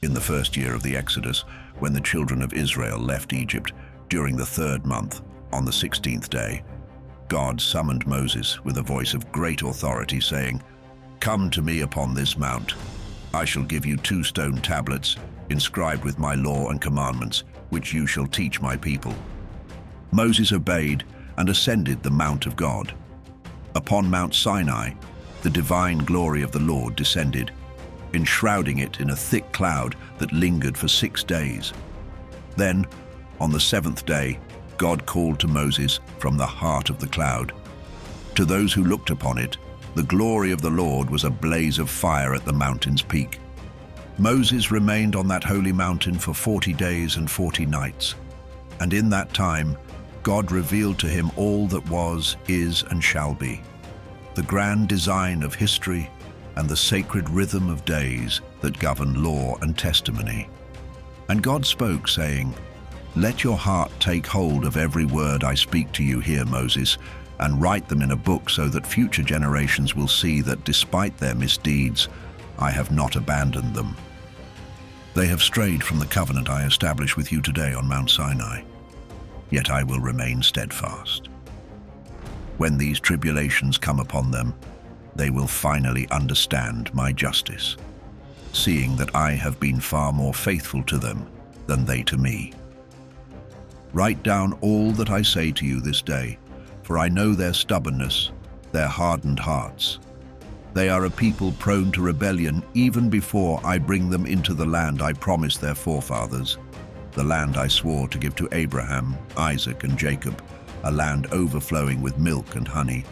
In the first year of the Exodus, when the children of Israel left Egypt, during the 3rd month, on the 16th day, God summoned Moses with a voice of great authority, saying, "Come to me upon this mount. I shall give you 2 stone tablets, inscribed with my law and commandments, which you shall teach my people." Moses obeyed and ascended the mount of God. Upon Mount Sinai, the divine glory of the Lord descended, enshrouding it in a thick cloud that lingered for 6 days. Then, on the 7th day, God called to Moses from the heart of the cloud. To those who looked upon it, the glory of the Lord was a blaze of fire at the mountain's peak. Moses remained on that holy mountain for 40 days and 40 nights, and in that time, God revealed to him all that was, is, and shall be, the grand design of history and the sacred rhythm of days that govern law and testimony. And God spoke, saying, "Let your heart take hold of every word I speak to you here, Moses, and write them in a book so that future generations will see that despite their misdeeds, I have not abandoned them. They have strayed from the covenant I established with you today on Mount Sinai, yet I will remain steadfast. When these tribulations come upon them, they will finally understand my justice, seeing that I have been far more faithful to them than they to me. Write down all that I say to you this day, for I know their stubbornness, their hardened hearts. They are a people prone to rebellion even before I bring them into the land I promised their forefathers, the land I swore to give to Abraham, Isaac, and Jacob, a land overflowing with milk and honey.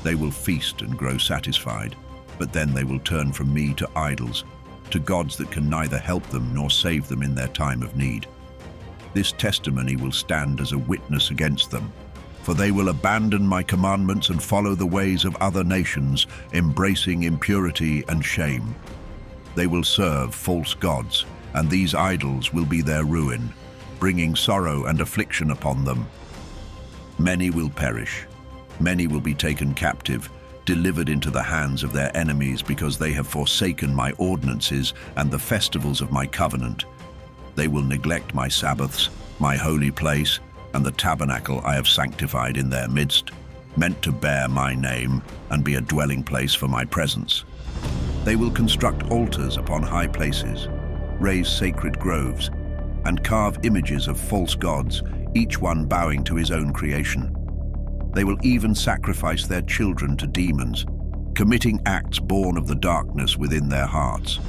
They will feast and grow satisfied, but then they will turn from me to idols, to gods that can neither help them nor save them in their time of need. This testimony will stand as a witness against them, for they will abandon my commandments and follow the ways of other nations, embracing impurity and shame. They will serve false gods, and these idols will be their ruin, bringing sorrow and affliction upon them. Many will perish. Many will be taken captive, delivered into the hands of their enemies because they have forsaken my ordinances and the festivals of my covenant. They will neglect my Sabbaths, my holy place, and the tabernacle I have sanctified in their midst, meant to bear my name and be a dwelling place for my presence. They will construct altars upon high places, raise sacred groves, and carve images of false gods, each one bowing to his own creation. They will even sacrifice their children to demons, committing acts born of the darkness within their hearts.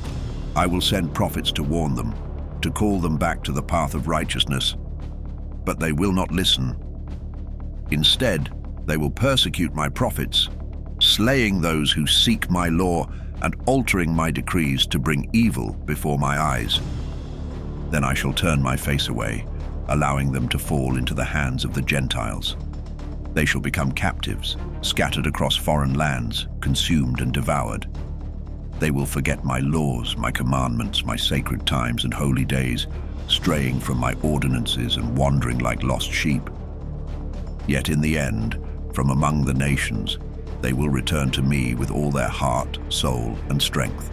I will send prophets to warn them, to call them back to the path of righteousness, but they will not listen. Instead, they will persecute my prophets, slaying those who seek my law and altering my decrees to bring evil before my eyes. Then I shall turn my face away, allowing them to fall into the hands of the Gentiles. They shall become captives, scattered across foreign lands, consumed and devoured. They will forget my laws, my commandments, my sacred times and holy days, straying from my ordinances and wandering like lost sheep. Yet in the end, from among the nations, they will return to me with all their heart, soul, and strength.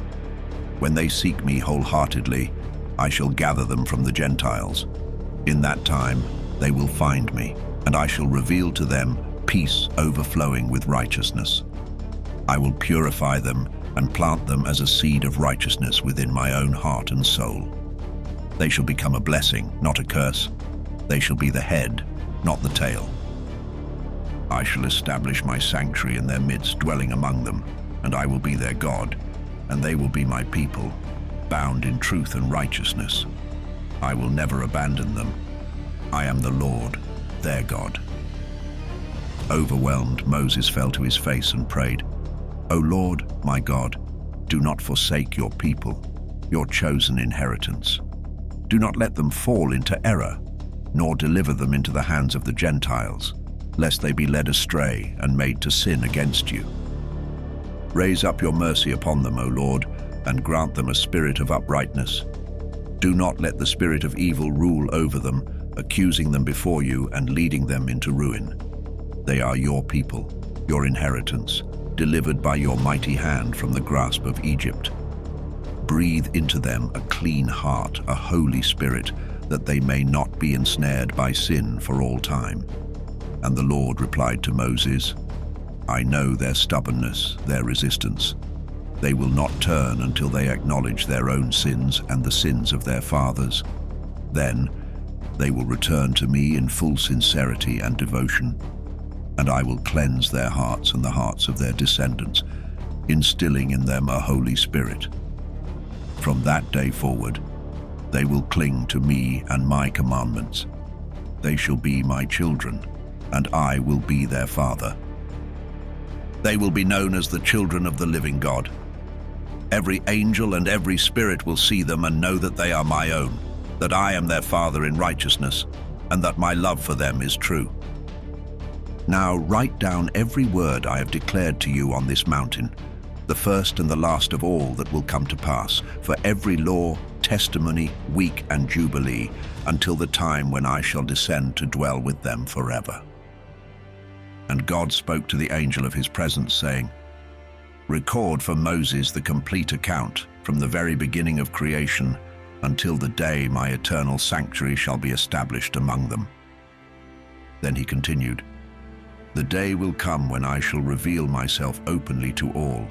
When they seek me wholeheartedly, I shall gather them from the Gentiles. In that time, they will find me, and I shall reveal to them peace overflowing with righteousness. I will purify them and plant them as a seed of righteousness within my own heart and soul. They shall become a blessing, not a curse. They shall be the head, not the tail. I shall establish my sanctuary in their midst, dwelling among them, and I will be their God, and they will be my people, bound in truth and righteousness. I will never abandon them. I am the Lord, their God. Overwhelmed, Moses fell to his face and prayed, "O Lord, my God, do not forsake your people, your chosen inheritance. Do not let them fall into error, nor deliver them into the hands of the Gentiles, lest they be led astray and made to sin against you. Raise up your mercy upon them, O Lord, and grant them a spirit of uprightness. Do not let the spirit of evil rule over them, accusing them before you and leading them into ruin. They are your people, your inheritance, delivered by your mighty hand from the grasp of Egypt. Breathe into them a clean heart, a holy spirit, that they may not be ensnared by sin for all time." And the Lord replied to Moses, "I know their stubbornness, their resistance. They will not turn until they acknowledge their own sins and the sins of their fathers. Then they will return to me in full sincerity and devotion, and I will cleanse their hearts and the hearts of their descendants, instilling in them a Holy Spirit. From that day forward, they will cling to me and my commandments. They shall be my children, and I will be their father. They will be known as the children of the living God. Every angel and every spirit will see them and know that they are my own, that I am their father in righteousness, and that my love for them is true. Now write down every word I have declared to you on this mountain, the first and the last of all that will come to pass, for every law, testimony, week, and jubilee, until the time when I shall descend to dwell with them forever." And God spoke to the angel of his presence, saying, "Record for Moses the complete account from the very beginning of creation until the day my eternal sanctuary shall be established among them." Then he continued, "The day will come when I shall reveal myself openly to all,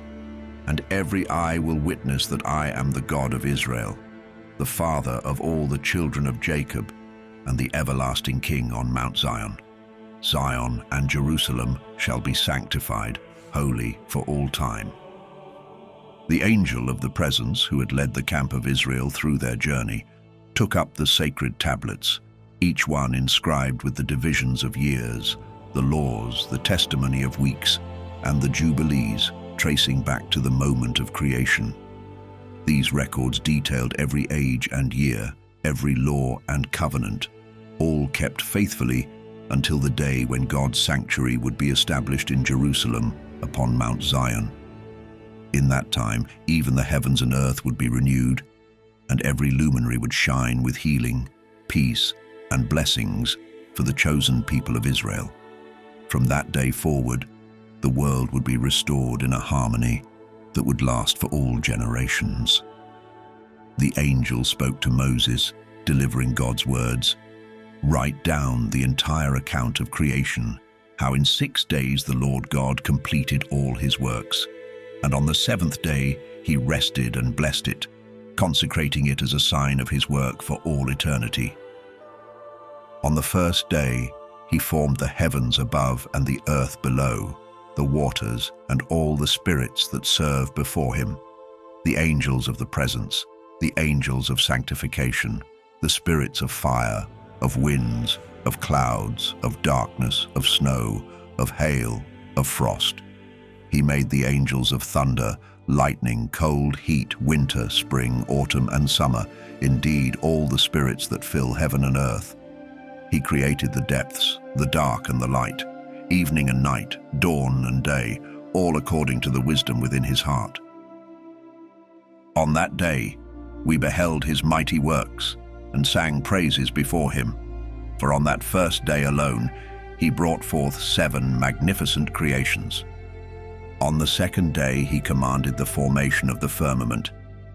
and every eye will witness that I am the God of Israel, the Father of all the children of Jacob, and the everlasting King on Mount Zion. Zion and Jerusalem shall be sanctified, holy for all time." The angel of the presence, who had led the camp of Israel through their journey, took up the sacred tablets, each one inscribed with the divisions of years, the laws, the testimony of weeks, and the jubilees, tracing back to the moment of creation. These records detailed every age and year, every law and covenant, all kept faithfully until the day when God's sanctuary would be established in Jerusalem upon Mount Zion. In that time, even the heavens and earth would be renewed, and every luminary would shine with healing, peace, and blessings for the chosen people of Israel. From that day forward, the world would be restored in a harmony that would last for all generations. The angel spoke to Moses, delivering God's words, "Write down the entire account of creation, how in 6 days the Lord God completed all his works, and on the 7th day he rested and blessed it, consecrating it as a sign of his work for all eternity. On the 1st day he formed the heavens above and the earth below, the waters and all the spirits that serve before him, the angels of the presence, the angels of sanctification, the spirits of fire, of winds, of clouds, of darkness, of snow, of hail, of frost. He made the angels of thunder, lightning, cold, heat, winter, spring, autumn, and summer, indeed all the spirits that fill heaven and earth. He created the depths, the dark and the light, evening and night, dawn and day, all according to the wisdom within his heart. On that day, we beheld his mighty works and sang praises before him. For on that first day alone, he brought forth 7 magnificent creations. On the 2nd day, he commanded the formation of the firmament,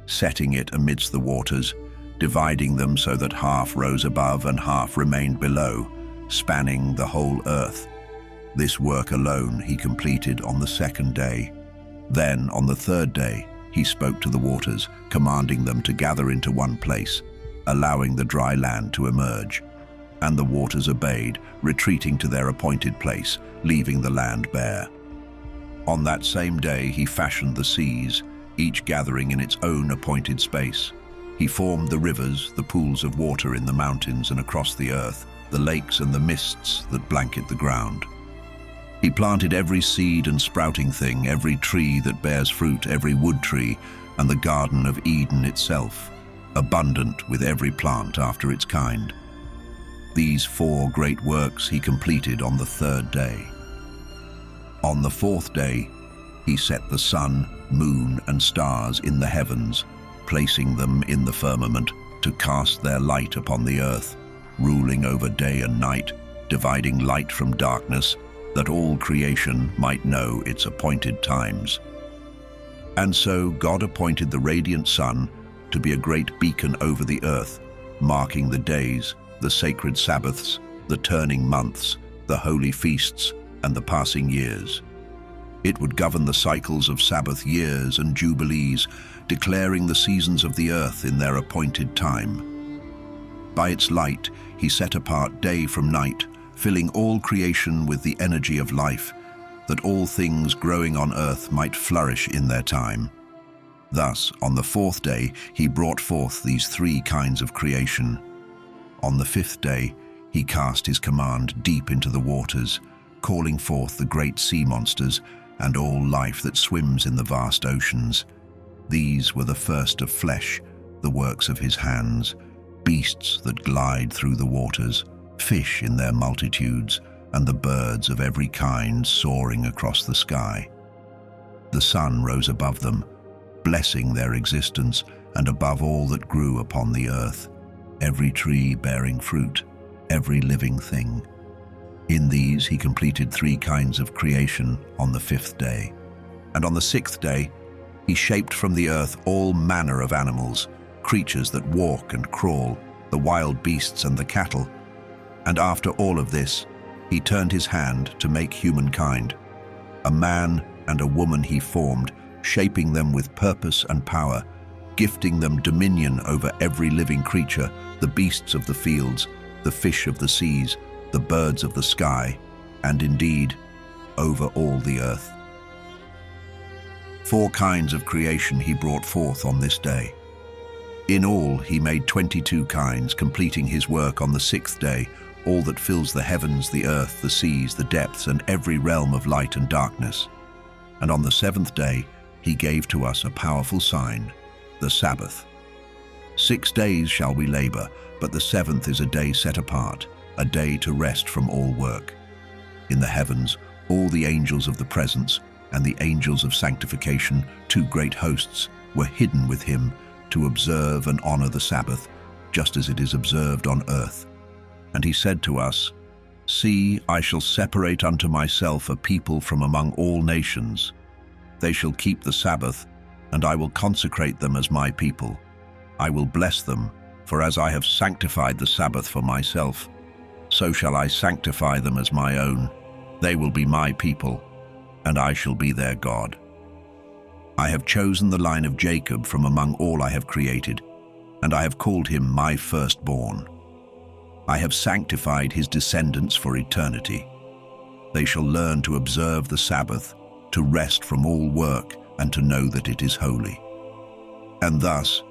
setting it amidst the waters, dividing them so that half rose above and half remained below, spanning the whole earth. This work alone he completed on the 2nd day. Then, on the 3rd day, he spoke to the waters, commanding them to gather into one place, allowing the dry land to emerge. And the waters obeyed, retreating to their appointed place, leaving the land bare. On that same day he fashioned the seas, each gathering in its own appointed space. He formed the rivers, the pools of water in the mountains and across the earth, the lakes and the mists that blanket the ground. He planted every seed and sprouting thing, every tree that bears fruit, every wood tree, and the Garden of Eden itself, abundant with every plant after its kind. These 4 great works he completed on the 3rd day. On the 4th day, he set the sun, moon, and stars in the heavens, placing them in the firmament to cast their light upon the earth, ruling over day and night, dividing light from darkness, that all creation might know its appointed times. And so God appointed the radiant sun to be a great beacon over the earth, marking the days, the sacred Sabbaths, the turning months, the holy feasts, and the passing years. It would govern the cycles of Sabbath years and jubilees, declaring the seasons of the earth in their appointed time. By its light, he set apart day from night, filling all creation with the energy of life, that all things growing on earth might flourish in their time. Thus, on the fourth day, he brought forth these three kinds of creation. On the fifth day, he cast his command deep into the waters, calling forth the great sea monsters and all life that swims in the vast oceans. These were the first of flesh, the works of his hands, beasts that glide through the waters, fish in their multitudes, and the birds of every kind soaring across the sky. The sun rose above them, blessing their existence, and above all that grew upon the earth, every tree bearing fruit, every living thing. In these he completed three kinds of creation on the fifth day. And on the sixth day he shaped from the earth all manner of animals, creatures that walk and crawl, the wild beasts and the cattle. And after all of this, he turned his hand to make humankind. A man and a woman he formed, shaping them with purpose and power, gifting them dominion over every living creature, the beasts of the fields, the fish of the seas, the birds of the sky, and indeed, over all the earth. 4 kinds of creation he brought forth on this day. In all, he made 22 kinds, completing his work on the 6th day, all that fills the heavens, the earth, the seas, the depths, and every realm of light and darkness. And on the 7th day, he gave to us a powerful sign, the Sabbath. 6 days shall we labor, but the 7th is a day set apart, a day to rest from all work. In the heavens, all the angels of the presence and the angels of sanctification, 2 great hosts, were hidden with him to observe and honor the Sabbath, just as it is observed on earth. And he said to us, See, I shall separate unto myself a people from among all nations. They shall keep the Sabbath, and I will consecrate them as my people. I will bless them, for as I have sanctified the Sabbath for myself, so shall I sanctify them as my own. They will be my people, and I shall be their God. I have chosen the line of Jacob from among all I have created, and I have called him my firstborn. I have sanctified his descendants for eternity. They shall learn to observe the Sabbath, to rest from all work, and to know that it is holy. And thus,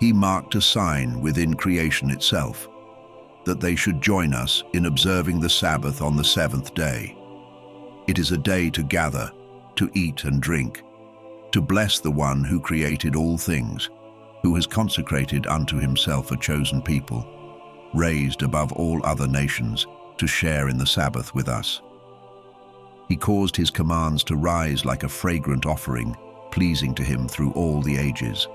he marked a sign within creation itself, that they should join us in observing the Sabbath on the 7th day. It is a day to gather, to eat and drink, to bless the one who created all things, who has consecrated unto himself a chosen people, raised above all other nations, to share in the Sabbath with us. He caused his commands to rise like a fragrant offering, pleasing to him through all the ages.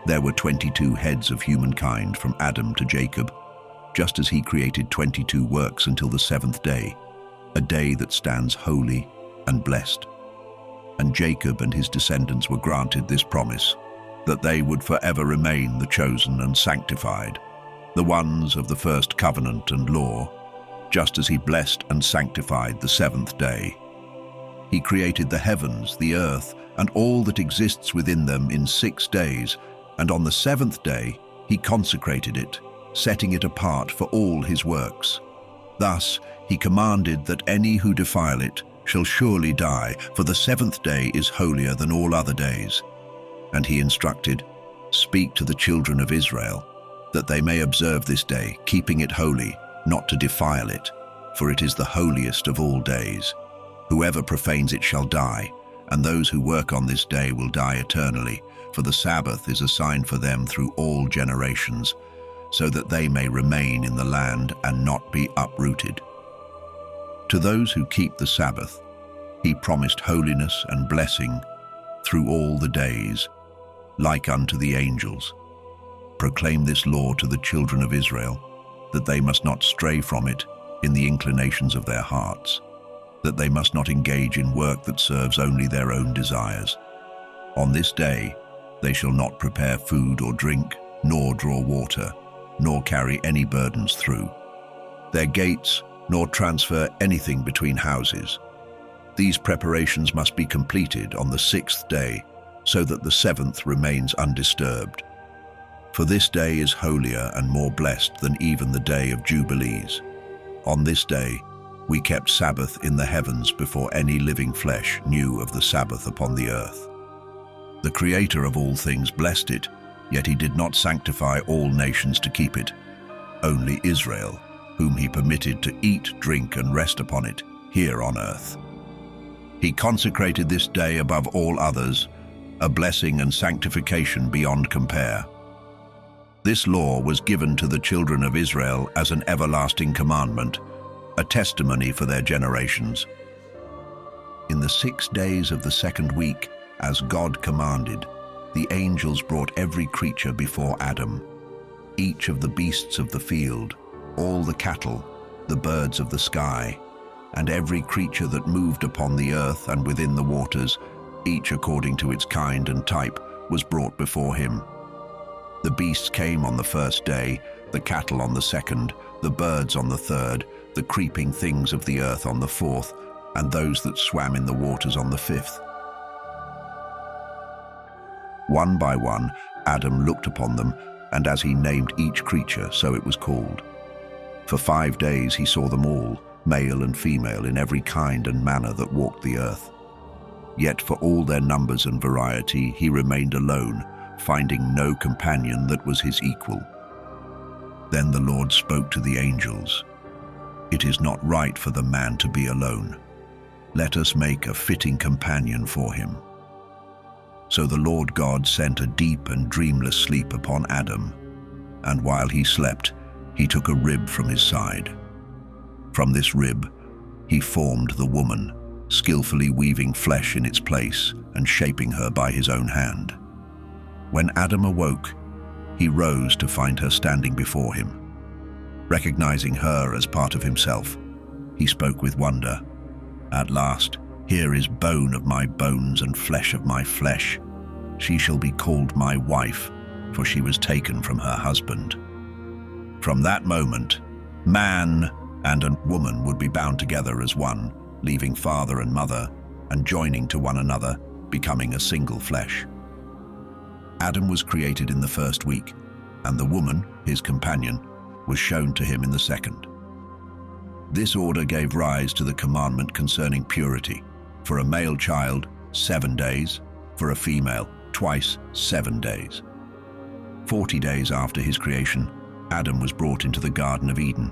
There were 22 heads of humankind from Adam to Jacob, just as he created 22 works until the 7th day, a day that stands holy and blessed. And Jacob and his descendants were granted this promise, that they would forever remain the chosen and sanctified, the ones of the first covenant and law, just as he blessed and sanctified the 7th day. He created the heavens, the earth, and all that exists within them in 6 days, and on the 7th day he consecrated it, setting it apart for all his works. Thus he commanded that any who defile it shall surely die, for the 7th day is holier than all other days. And he instructed, Speak to the children of Israel, that they may observe this day, keeping it holy, not to defile it, for it is the holiest of all days. Whoever profanes it shall die, and those who work on this day will die eternally, for the Sabbath is a sign for them through all generations, so that they may remain in the land and not be uprooted. To those who keep the Sabbath, he promised holiness and blessing through all the days, like unto the angels. Proclaim this law to the children of Israel, that they must not stray from it in the inclinations of their hearts, that they must not engage in work that serves only their own desires, On this day they shall not prepare food or drink, nor draw water, nor carry any burdens through their gates, nor transfer anything between houses. These preparations must be completed on the 6th day, so that the 7th remains undisturbed. For this day is holier and more blessed than even the day of Jubilees. On this day we kept Sabbath in the heavens before any living flesh knew of the Sabbath upon the earth. The Creator of all things blessed it, yet he did not sanctify all nations to keep it. Only Israel, whom he permitted to eat, drink, and rest upon it here on earth. He consecrated this day above all others, a blessing and sanctification beyond compare. This law was given to the children of Israel as an everlasting commandment, a testimony for their generations. In the 6 days of the 2nd week, as God commanded, the angels brought every creature before Adam, each of the beasts of the field, all the cattle, the birds of the sky, and every creature that moved upon the earth and within the waters, each according to its kind and type, was brought before him. The beasts came on the 1st day, the cattle on the 2nd, the birds on the 3rd, the creeping things of the earth on the 4th, and those that swam in the waters on the 5th. One by one, Adam looked upon them, and as he named each creature, so it was called. For 5 days he saw them all, male and female, in every kind and manner that walked the earth. Yet for all their numbers and variety he remained alone, finding no companion that was his equal. Then the Lord spoke to the angels, "It is not right for the man to be alone. Let us make a fitting companion for him." So the Lord God sent a deep and dreamless sleep upon Adam, and while he slept, he took a rib from his side. From this rib he formed the woman, skillfully weaving flesh in its place and shaping her by his own hand. When Adam awoke, he rose to find her standing before him. Recognizing her as part of himself, he spoke with wonder, "At last, here is bone of my bones and flesh of my flesh. She shall be called my wife, for she was taken from her husband." From that moment, man and a woman would be bound together as one, leaving father and mother and joining to one another, becoming a single flesh. Adam was created in the 1st week, and the woman, his companion, was shown to him in the 2nd. This order gave rise to the commandment concerning purity. For a male child, 7 days, for a female, twice 7 days. 40 days after his creation, Adam was brought into the Garden of Eden,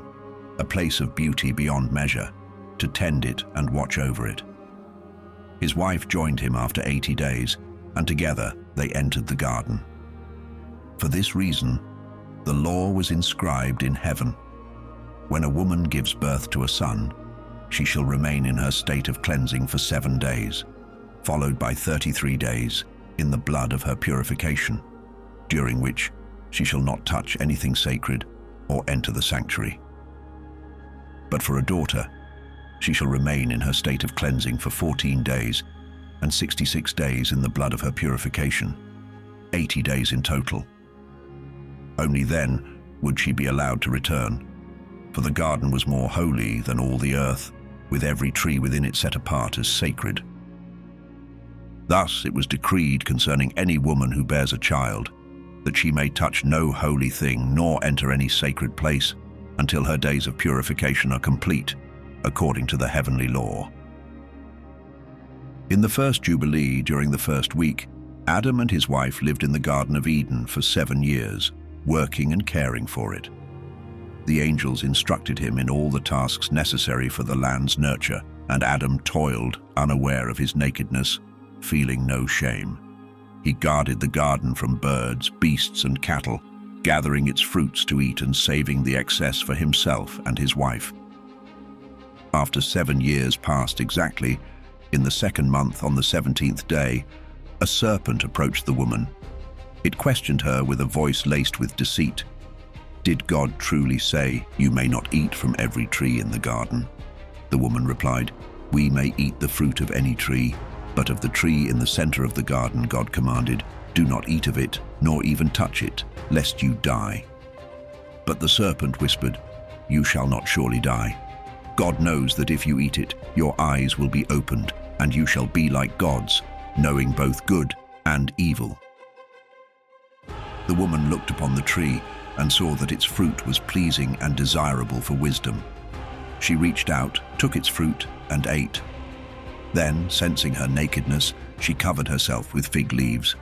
a place of beauty beyond measure, to tend it and watch over it. His wife joined him after 80 days, and together they entered the garden. For this reason, the law was inscribed in heaven. When a woman gives birth to a son, she shall remain in her state of cleansing for 7 days, followed by 33 days in the blood of her purification, during which she shall not touch anything sacred or enter the sanctuary. But for a daughter, she shall remain in her state of cleansing for 14 days and 66 days in the blood of her purification, 80 days in total. Only then would she be allowed to return, for the garden was more holy than all the earth, with every tree within it set apart as sacred. Thus it was decreed concerning any woman who bears a child, that she may touch no holy thing nor enter any sacred place until her days of purification are complete, according to the heavenly law. In the 1st Jubilee, during the 1st week, Adam and his wife lived in the Garden of Eden for 7 years, working and caring for it. The angels instructed him in all the tasks necessary for the land's nurture, and Adam toiled, unaware of his nakedness, feeling no shame. He guarded the garden from birds, beasts, and cattle, gathering its fruits to eat and saving the excess for himself and his wife. After 7 years passed exactly, in the 2nd month on the 17th day, a serpent approached the woman. It questioned her with a voice laced with deceit. "Did God truly say, 'You may not eat from every tree in the garden'?" The woman replied, "We may eat the fruit of any tree, But of the tree in the center of the garden God commanded, "Do not eat of it, nor even touch it, lest you die." But the serpent whispered, "You shall not surely die. God knows that if you eat it, your eyes will be opened, and you shall be like gods, knowing both good and evil." The woman looked upon the tree and saw that its fruit was pleasing and desirable for wisdom. She reached out, took its fruit, and ate. Then, sensing her nakedness, she covered herself with fig leaves.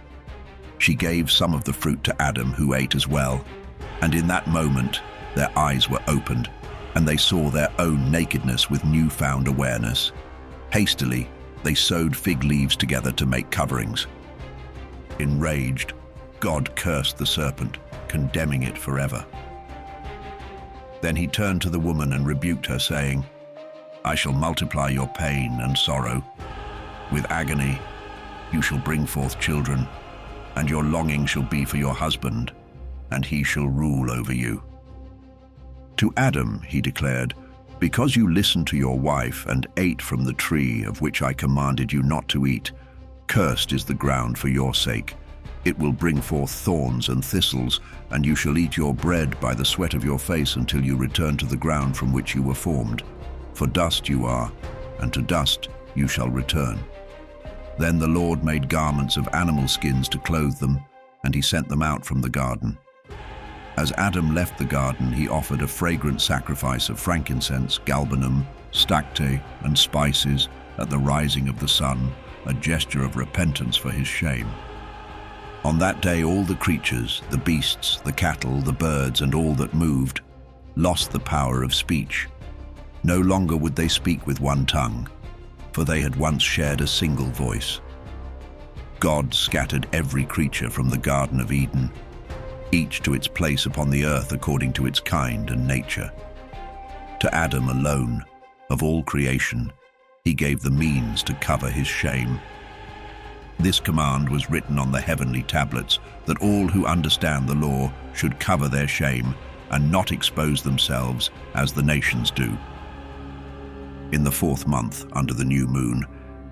She gave some of the fruit to Adam, who ate as well, and in that moment their eyes were opened, and they saw their own nakedness with newfound awareness. Hastily, they sewed fig leaves together to make coverings. Enraged, God cursed the serpent, condemning it forever. Then he turned to the woman and rebuked her, saying, "I shall multiply your pain and sorrow. With agony you shall bring forth children, and your longing shall be for your husband, and he shall rule over you." To Adam he declared, "Because you listened to your wife and ate from the tree of which I commanded you not to eat, cursed is the ground for your sake. It will bring forth thorns and thistles, and you shall eat your bread by the sweat of your face until you return to the ground from which you were formed. For dust you are, and to dust you shall return." Then the Lord made garments of animal skins to clothe them, and he sent them out from the garden. As Adam left the garden, he offered a fragrant sacrifice of frankincense, galbanum, stacte, and spices at the rising of the sun, a gesture of repentance for his shame. On that day all the creatures, the beasts, the cattle, the birds, and all that moved, lost the power of speech. No longer would they speak with one tongue, for they had once shared a single voice. God scattered every creature from the Garden of Eden, each to its place upon the earth according to its kind and nature. To Adam alone, of all creation, he gave the means to cover his shame. This command was written on the heavenly tablets, that all who understand the law should cover their shame and not expose themselves as the nations do. In the 4th month, under the new moon,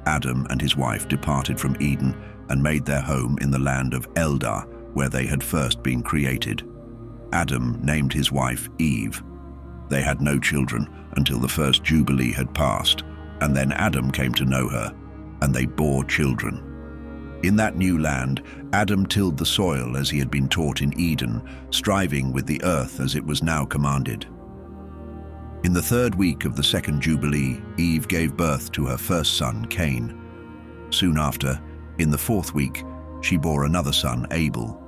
Adam and his wife departed from Eden and made their home in the land of Eldar, where they had first been created. Adam named his wife Eve. They had no children until the first Jubilee had passed, and then Adam came to know her, and they bore children. In that new land, Adam tilled the soil as he had been taught in Eden, striving with the earth as it was now commanded. In the 3rd week of the 2nd Jubilee, Eve gave birth to her first son, Cain. Soon after, in the 4th week, she bore another son, Abel.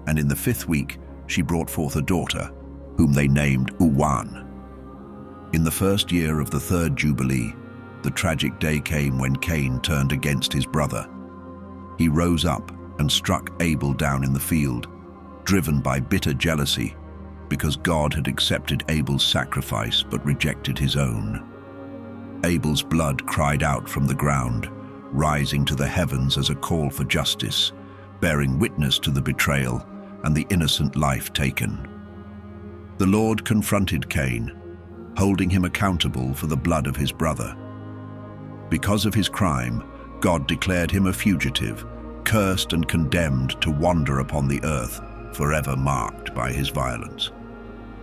And in the 5th week, she brought forth a daughter, whom they named Uwan. In the 1st year of the 3rd Jubilee, the tragic day came when Cain turned against his brother. He rose up and struck Abel down in the field, driven by bitter jealousy, because God had accepted Abel's sacrifice but rejected his own. Abel's blood cried out from the ground, rising to the heavens as a call for justice, bearing witness to the betrayal and the innocent life taken. The Lord confronted Cain, holding him accountable for the blood of his brother. Because of his crime, God declared him a fugitive, cursed and condemned to wander upon the earth, forever marked by his violence.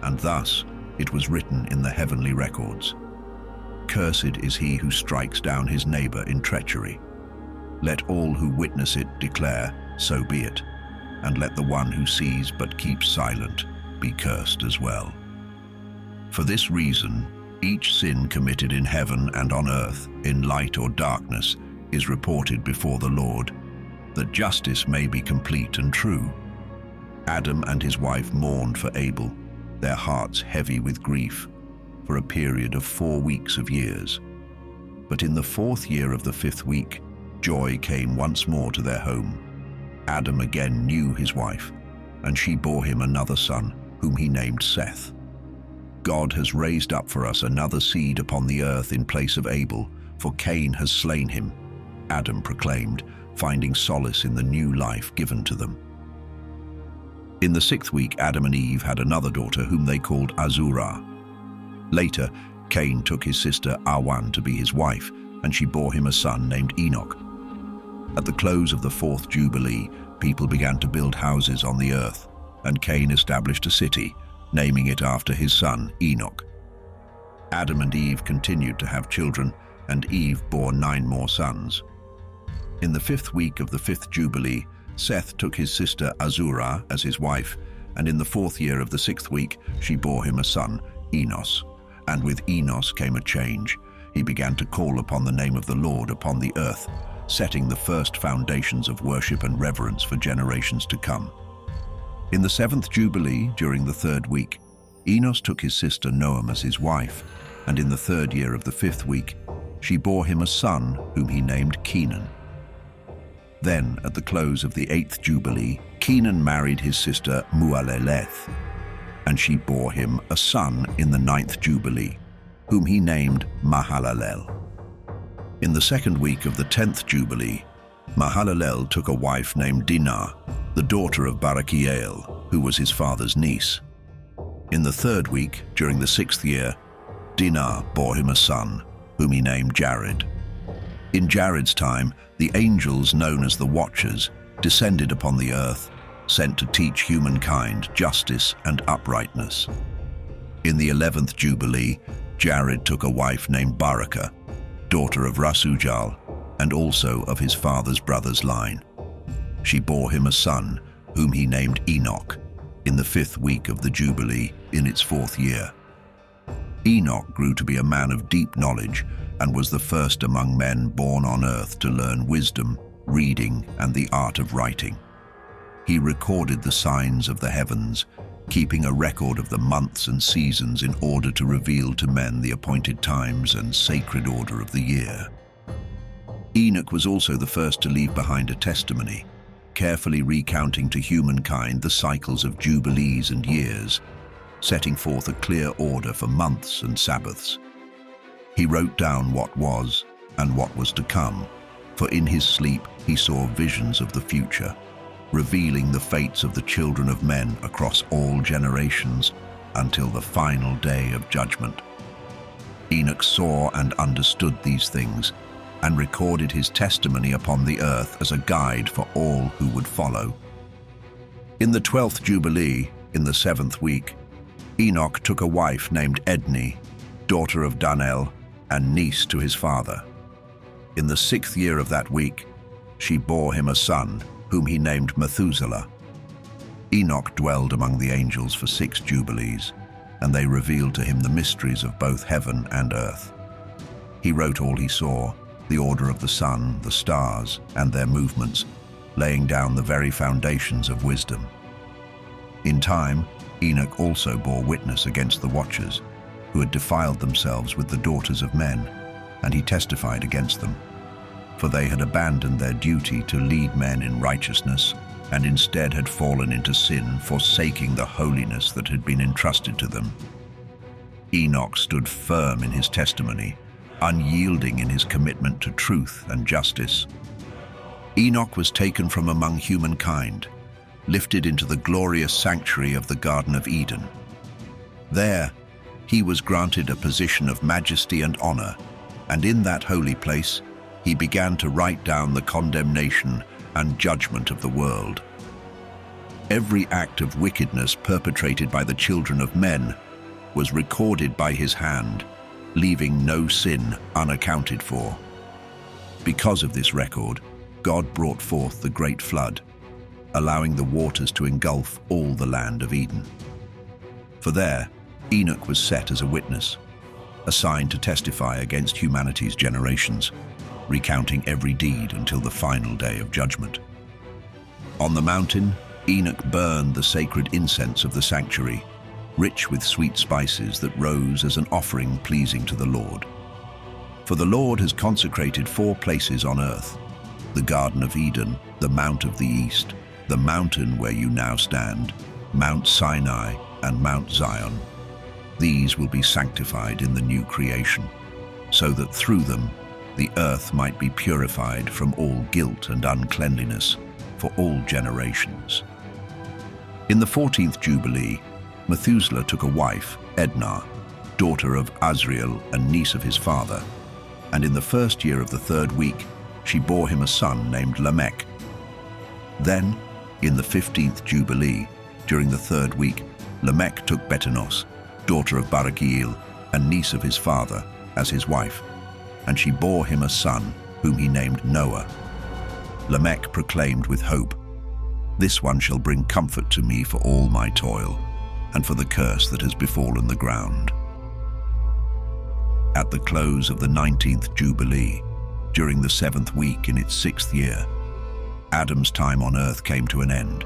And thus it was written in the heavenly records, "Cursed is he who strikes down his neighbor in treachery. Let all who witness it declare, so be it, and let the one who sees but keeps silent be cursed as well." For this reason, each sin committed in heaven and on earth, in light or darkness, is reported before the Lord, that justice may be complete and true. Adam and his wife mourned for Abel, their hearts heavy with grief, for a period of 4 weeks of years. But in the 4th year of the 5th week, joy came once more to their home. Adam again knew his wife, and she bore him another son, whom he named Seth. God has raised up for us another seed upon the earth in place of Abel, for Cain has slain him, Adam proclaimed, finding solace in the new life given to them. In the 6th week, Adam and Eve had another daughter whom they called Azurah. Later, Cain took his sister Awan to be his wife, and she bore him a son named Enoch. At the close of the fourth Jubilee, people began to build houses on the earth, and Cain established a city, naming it after his son, Enoch. Adam and Eve continued to have children, and Eve bore 9 more sons. In the 5th week of the 5th Jubilee, Seth took his sister Azurah as his wife, and in the 4th year of the 6th week, she bore him a son, Enos. And with Enos came a change. He began to call upon the name of the Lord upon the earth, setting the first foundations of worship and reverence for generations to come. In the 7th Jubilee, during the 3rd week, Enos took his sister Noam as his wife, and in the 3rd year of the 5th week, she bore him a son whom he named Kenan. Then, at the close of the 8th Jubilee, Kenan married his sister Mualeleth, and she bore him a son in the 9th Jubilee, whom he named Mahalalel. In the 2nd week of the 10th Jubilee, Mahalalel took a wife named Dinah, the daughter of Barachiel, who was his father's niece. In the 3rd week, during the 6th year, Dinah bore him a son, whom he named Jared. In Jared's time, the angels known as the Watchers descended upon the earth, sent to teach humankind justice and uprightness. In the 11th Jubilee, Jared took a wife named Barakah, daughter of Rasujal, and also of his father's brother's line. She bore him a son, whom he named Enoch, in the 5th week of the Jubilee, in its 4th year. Enoch grew to be a man of deep knowledge, and was the first among men born on earth to learn wisdom, reading, and the art of writing. He recorded the signs of the heavens, keeping a record of the months and seasons in order to reveal to men the appointed times and sacred order of the year. Enoch was also the first to leave behind a testimony, carefully recounting to humankind the cycles of jubilees and years, setting forth a clear order for months and Sabbaths. He wrote down what was and what was to come, for in his sleep he saw visions of the future, revealing the fates of the children of men across all generations until the final day of judgment. Enoch saw and understood these things, and recorded his testimony upon the earth as a guide for all who would follow. In the 12th Jubilee, in the 7th week, Enoch took a wife named Edni, daughter of Danel, and niece to his father. In the 6th year of that week, she bore him a son, whom he named Methuselah. Enoch dwelled among the angels for 6 jubilees, and they revealed to him the mysteries of both heaven and earth. He wrote all he saw, the order of the sun, the stars, and their movements, laying down the very foundations of wisdom. In time, Enoch also bore witness against the Watchers, who had defiled themselves with the daughters of men, and he testified against them. For they had abandoned their duty to lead men in righteousness, and instead had fallen into sin, forsaking the holiness that had been entrusted to them. Enoch stood firm in his testimony, unyielding in his commitment to truth and justice. Enoch was taken from among humankind, lifted into the glorious sanctuary of the Garden of Eden. There, he was granted a position of majesty and honor, and in that holy place, he began to write down the condemnation and judgment of the world. Every act of wickedness perpetrated by the children of men was recorded by his hand, leaving no sin unaccounted for. Because of this record, God brought forth the great flood, allowing the waters to engulf all the land of Eden. For there, Enoch was set as a witness, assigned to testify against humanity's generations, recounting every deed until the final day of judgment. On the mountain, Enoch burned the sacred incense of the sanctuary, rich with sweet spices that rose as an offering pleasing to the Lord. For the Lord has consecrated 4 places on earth: the Garden of Eden, the Mount of the East, the mountain where you now stand, Mount Sinai, and Mount Zion. These will be sanctified in the new creation, so that through them the earth might be purified from all guilt and uncleanliness for all generations. In the 14th Jubilee, Methuselah took a wife, Edna, daughter of Azriel and niece of his father, and in the 1st year of the 3rd week, she bore him a son named Lamech. Then, in the 15th Jubilee, during the 3rd week, Lamech took Betanos, daughter of Barachiel, and niece of his father, as his wife, and she bore him a son, whom he named Noah. Lamech proclaimed with hope, "This one shall bring comfort to me for all my toil, and for the curse that has befallen the ground." At the close of the 19th Jubilee, during the 7th week in its 6th year, Adam's time on earth came to an end.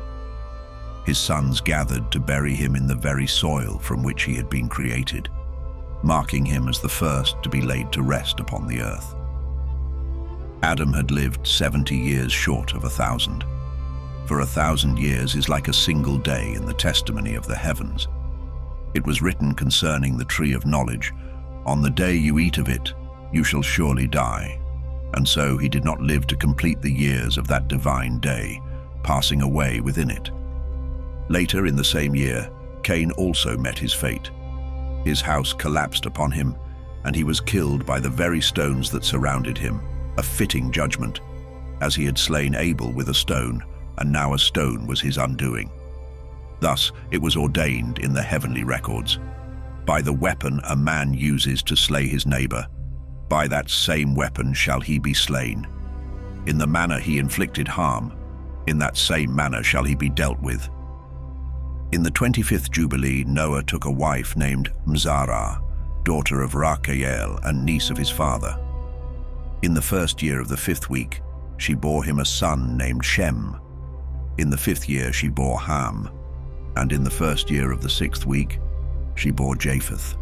His sons gathered to bury him in the very soil from which he had been created, marking him as the first to be laid to rest upon the earth. Adam had lived 70 years short of 1,000. For 1,000 years is like a single day in the testimony of the heavens. It was written concerning the tree of knowledge, "On the day you eat of it, you shall surely die." And so he did not live to complete the years of that divine day, passing away within it. Later in the same year, Cain also met his fate. His house collapsed upon him, and he was killed by the very stones that surrounded him, a fitting judgment, as he had slain Abel with a stone, and now a stone was his undoing. Thus it was ordained in the heavenly records, "By the weapon a man uses to slay his neighbor, by that same weapon shall he be slain. In the manner he inflicted harm, in that same manner shall he be dealt with." In the 25th Jubilee, Noah took a wife named Mzarah, daughter of Rachael and niece of his father. In the 1st year of the 5th week, she bore him a son named Shem. In the 5th year she bore Ham, and in the 1st year of the 6th week, she bore Japheth.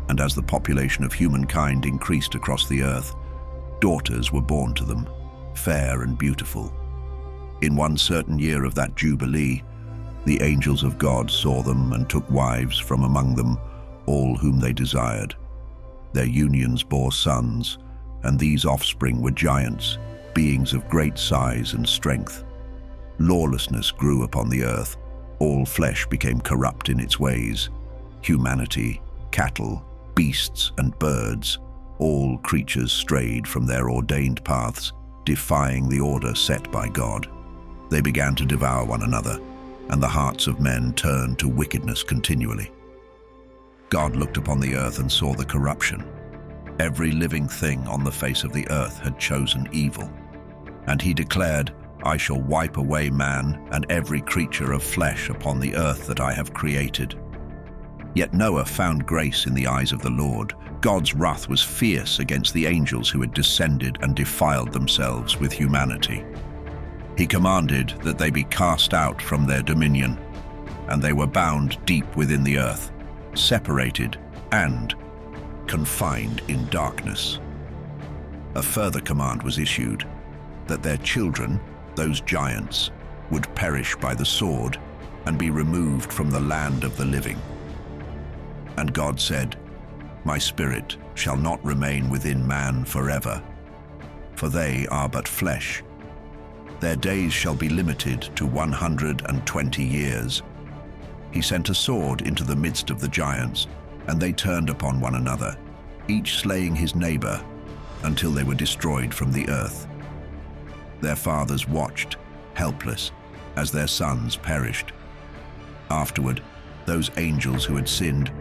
And as the population of humankind increased across the earth, daughters were born to them, fair and beautiful. In one certain year of that Jubilee, the angels of God saw them and took wives from among them, all whom they desired. Their unions bore sons, and these offspring were giants, beings of great size and strength. Lawlessness grew upon the earth, all flesh became corrupt in its ways. Humanity, cattle, beasts and birds, all creatures strayed from their ordained paths, defying the order set by God. They began to devour one another, and the hearts of men turned to wickedness continually. God looked upon the earth and saw the corruption. Every living thing on the face of the earth had chosen evil. And he declared, "I shall wipe away man and every creature of flesh upon the earth that I have created." Yet Noah found grace in the eyes of the Lord. God's wrath was fierce against the angels who had descended and defiled themselves with humanity. He commanded that they be cast out from their dominion, and they were bound deep within the earth, separated and confined in darkness. A further command was issued, that their children, those giants, would perish by the sword and be removed from the land of the living. And God said, "My spirit shall not remain within man forever, for they are but flesh. Their days shall be limited to 120 years. He sent a sword into the midst of the giants, and they turned upon one another, each slaying his neighbor, until they were destroyed from the earth. Their fathers watched, helpless, as their sons perished. Afterward, those angels who had sinned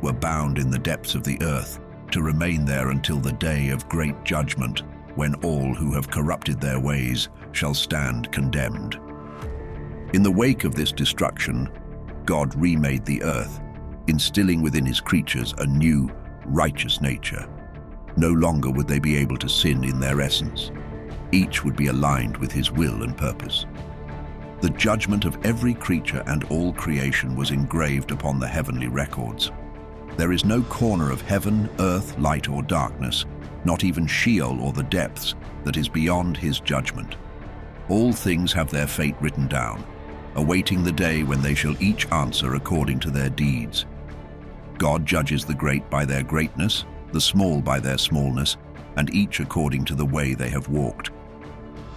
were bound in the depths of the earth, to remain there until the day of great judgment, when all who have corrupted their ways shall stand condemned." In the wake of this destruction, God remade the earth, instilling within his creatures a new, righteous nature. No longer would they be able to sin in their essence. Each would be aligned with his will and purpose. The judgment of every creature and all creation was engraved upon the heavenly records. There is no corner of heaven, earth, light or darkness, not even Sheol or the depths, that is beyond his judgment. All things have their fate written down, awaiting the day when they shall each answer according to their deeds. God judges the great by their greatness, the small by their smallness, and each according to the way they have walked.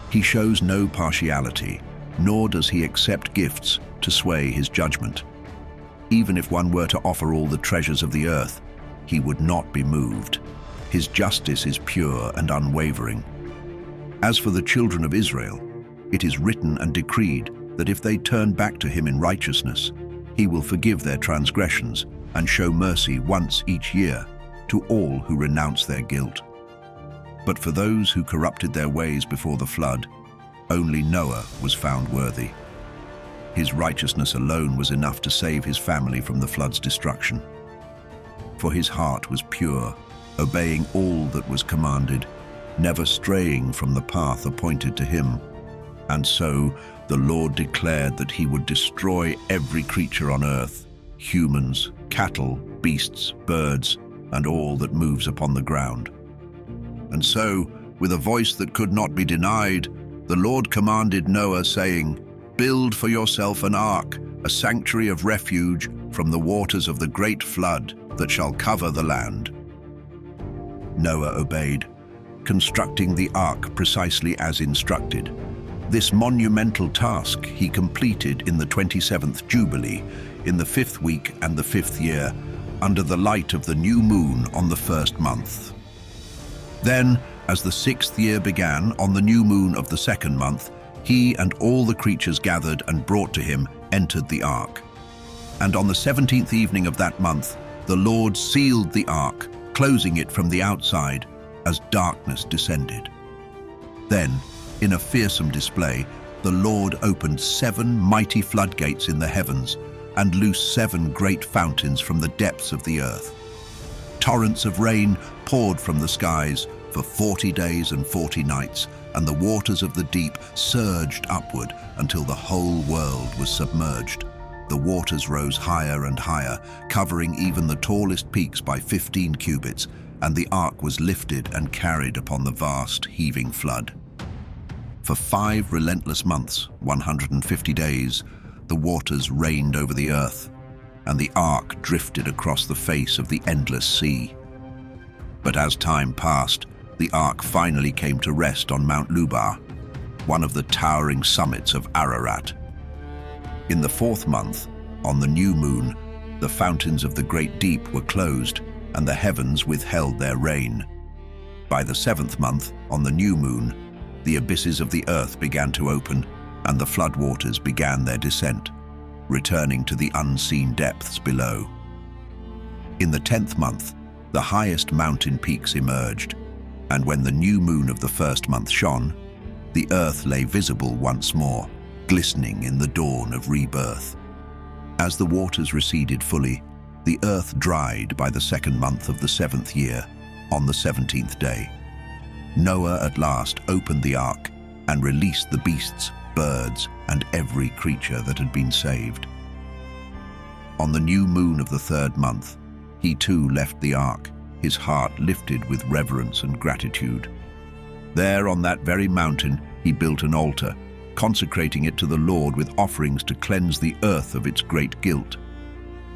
He shows no partiality, nor does he accept gifts to sway his judgment. Even if one were to offer all the treasures of the earth, he would not be moved. His justice is pure and unwavering. As for the children of Israel, it is written and decreed that if they turn back to him in righteousness, he will forgive their transgressions and show mercy once each year to all who renounce their guilt. But for those who corrupted their ways before the flood, only Noah was found worthy. His righteousness alone was enough to save his family from the flood's destruction. For his heart was pure, obeying all that was commanded, never straying from the path appointed to him. And so the Lord declared that he would destroy every creature on earth, humans, cattle, beasts, birds, and all that moves upon the ground. And so, with a voice that could not be denied, the Lord commanded Noah, saying, "Build for yourself an ark, a sanctuary of refuge from the waters of the great flood that shall cover the land." Noah obeyed, constructing the ark precisely as instructed. This monumental task he completed in the 27th Jubilee, in the 5th week and the 5th year, under the light of the new moon on the 1st month. Then, as the 6th year began, on the new moon of the 2nd month, he and all the creatures gathered and brought to him entered the ark. And on the 17th evening of that month, the Lord sealed the ark, closing it from the outside, as darkness descended. Then, in a fearsome display, the Lord opened 7 mighty floodgates in the heavens and loosed 7 great fountains from the depths of the earth. Torrents of rain poured from the skies for 40 days and 40 nights, and the waters of the deep surged upward until the whole world was submerged. The waters rose higher and higher, covering even the tallest peaks by 15 cubits, and the ark was lifted and carried upon the vast, heaving flood. For 5 relentless months, 150 days, the waters reigned over the earth, and the ark drifted across the face of the endless sea. But as time passed, the ark finally came to rest on Mount Lubar, one of the towering summits of Ararat. In the 4th month, on the new moon, the fountains of the great deep were closed, and the heavens withheld their rain. By the 7th month, on the new moon, the abysses of the earth began to open, and the floodwaters began their descent, returning to the unseen depths below. In the 10th month, the highest mountain peaks emerged, and when the new moon of the 1st month shone, the earth lay visible once more, glistening in the dawn of rebirth. As the waters receded fully, the earth dried by the 2nd month of the 7th year, on the 17th day. Noah at last opened the ark and released the beasts, birds, and every creature that had been saved. On the new moon of the 3rd month, he too left the ark, his heart lifted with reverence and gratitude. There on that very mountain he built an altar, consecrating it to the Lord with offerings to cleanse the earth of its great guilt.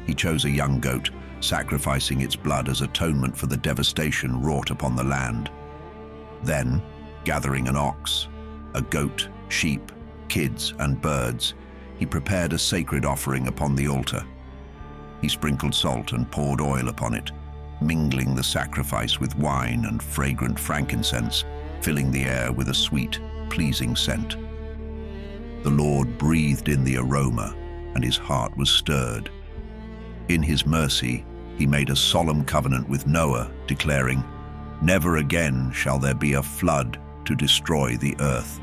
He chose a young goat, sacrificing its blood as atonement for the devastation wrought upon the land. Then, gathering an ox, a goat, sheep, kids, and birds, he prepared a sacred offering upon the altar. He sprinkled salt and poured oil upon it, mingling the sacrifice with wine and fragrant frankincense, filling the air with a sweet, pleasing scent. The Lord breathed in the aroma, and his heart was stirred. In his mercy, he made a solemn covenant with Noah, declaring, "Never again shall there be a flood to destroy the earth.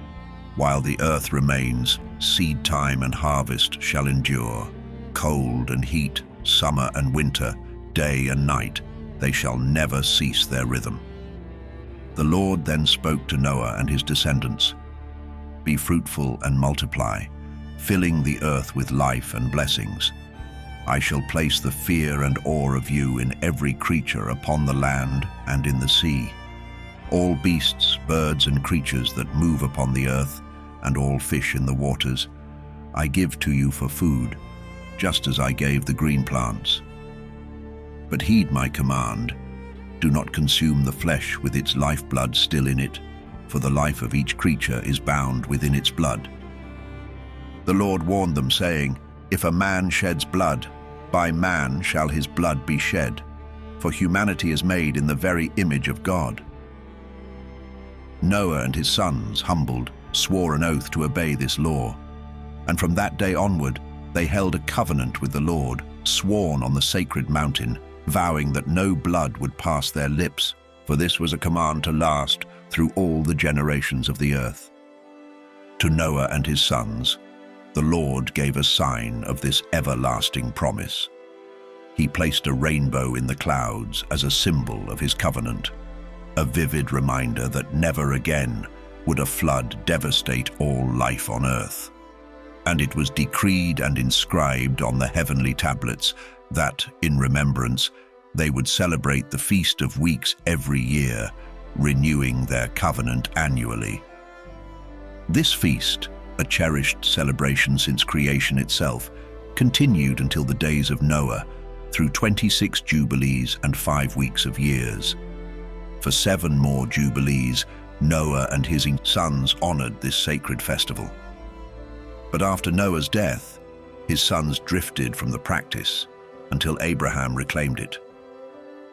While the earth remains, seed time and harvest shall endure. Cold and heat, summer and winter, day and night, they shall never cease their rhythm." The Lord then spoke to Noah and his descendants, "Be fruitful and multiply, filling the earth with life and blessings. I shall place the fear and awe of you in every creature upon the land and in the sea. All beasts, birds, and creatures that move upon the earth, and all fish in the waters, I give to you for food, just as I gave the green plants. But heed my command. Do not consume the flesh with its lifeblood still in it, for the life of each creature is bound within its blood." The Lord warned them, saying, "If a man sheds blood, by man shall his blood be shed, for humanity is made in the very image of God. Noah and his sons, humbled, swore an oath to obey this law. And from that day onward, they held a covenant with the Lord, sworn on the sacred mountain, vowing that no blood would pass their lips, for this was a command to last through all the generations of the earth. To Noah and his sons, the Lord gave a sign of this everlasting promise. He placed a rainbow in the clouds as a symbol of his covenant, a vivid reminder that never again would a flood devastate all life on earth. And it was decreed and inscribed on the heavenly tablets that, in remembrance, they would celebrate the Feast of Weeks every year, renewing their covenant annually. This feast, a cherished celebration since creation itself, continued until the days of Noah, through 26 Jubilees and 5 weeks of years. For 7 more Jubilees, Noah and his sons honored this sacred festival. But after Noah's death, his sons drifted from the practice until Abraham reclaimed it.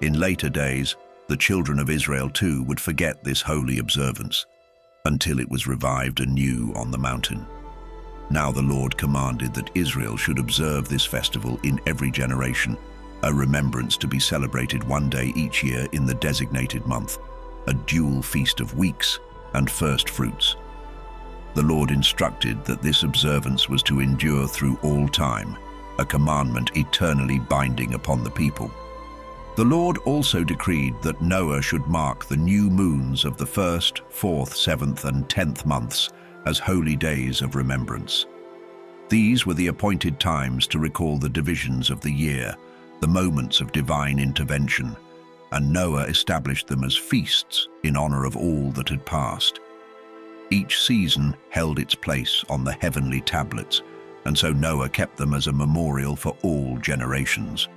In later days, the children of Israel too would forget this holy observance until it was revived anew on the mountain. Now the Lord commanded that Israel should observe this festival in every generation, a remembrance to be celebrated one day each year in the designated month, a dual feast of weeks and first fruits. The Lord instructed that this observance was to endure through all time, a commandment eternally binding upon the people. The Lord also decreed that Noah should mark the new moons of the 1st, 4th, 7th, and 10th months as holy days of remembrance. These were the appointed times to recall the divisions of the year, the moments of divine intervention, and Noah established them as feasts in honor of all that had passed. Each season held its place on the heavenly tablets, and so Noah kept them as a memorial for all generations.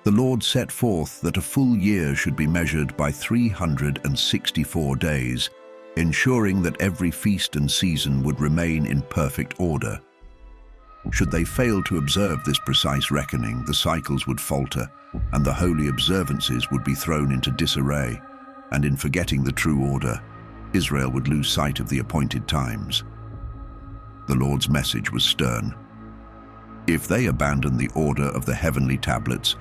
The Lord set forth that a full year should be measured by 364 days, ensuring that every feast and season would remain in perfect order. Should they fail to observe this precise reckoning, the cycles would falter, and the holy observances would be thrown into disarray, and in forgetting the true order, Israel would lose sight of the appointed times. The Lord's message was stern. If they abandon the order of the heavenly tablets,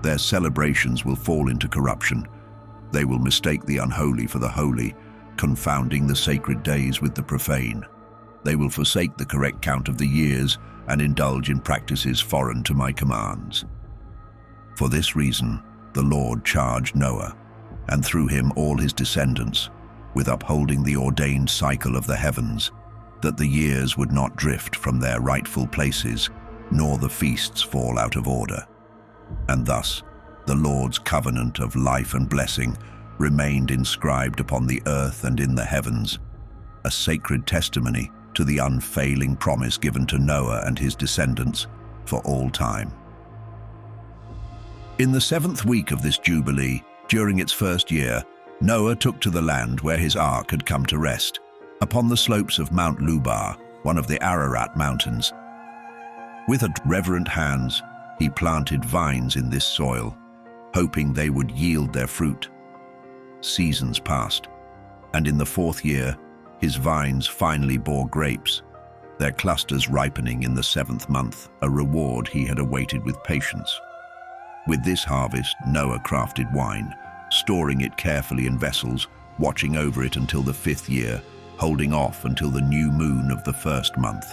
their celebrations will fall into corruption. They will mistake the unholy for the holy, confounding the sacred days with the profane. They will forsake the correct count of the years and indulge in practices foreign to my commands. For this reason, the Lord charged Noah, and through him all his descendants, with upholding the ordained cycle of the heavens, that the years would not drift from their rightful places, nor the feasts fall out of order. And thus, the Lord's covenant of life and blessing remained inscribed upon the earth and in the heavens, a sacred testimony to the unfailing promise given to Noah and his descendants for all time. In the 7th week of this Jubilee, during its first year, Noah took to the land where his ark had come to rest, upon the slopes of Mount Lubar, one of the Ararat mountains. With reverent hands, he planted vines in this soil, hoping they would yield their fruit. Seasons passed, and in the 4th year, his vines finally bore grapes, their clusters ripening in the 7th month, a reward he had awaited with patience. With this harvest, Noah crafted wine, storing it carefully in vessels, watching over it until the 5th year, holding off until the new moon of the 1st month.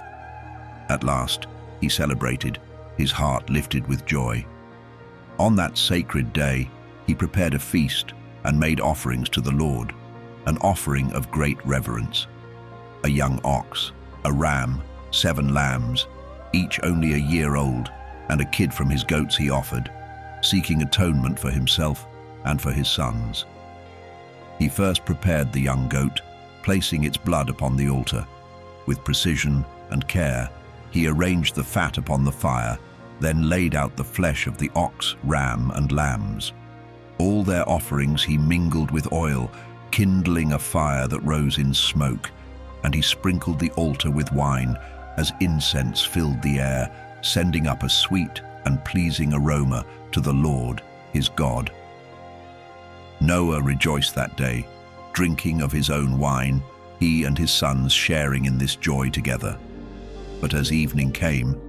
At last, he celebrated, his heart lifted with joy. On that sacred day, he prepared a feast and made offerings to the Lord, an offering of great reverence. A young ox, a ram, 7 lambs, each only a year old, and a kid from his goats he offered, seeking atonement for himself and for his sons. He first prepared the young goat, placing its blood upon the altar. With precision and care, he arranged the fat upon the fire, then laid out the flesh of the ox, ram, and lambs. All their offerings he mingled with oil, kindling a fire that rose in smoke, and he sprinkled the altar with wine as incense filled the air, sending up a sweet and pleasing aroma to the Lord, his God. Noah rejoiced that day, drinking of his own wine, he and his sons sharing in this joy together. But as evening came,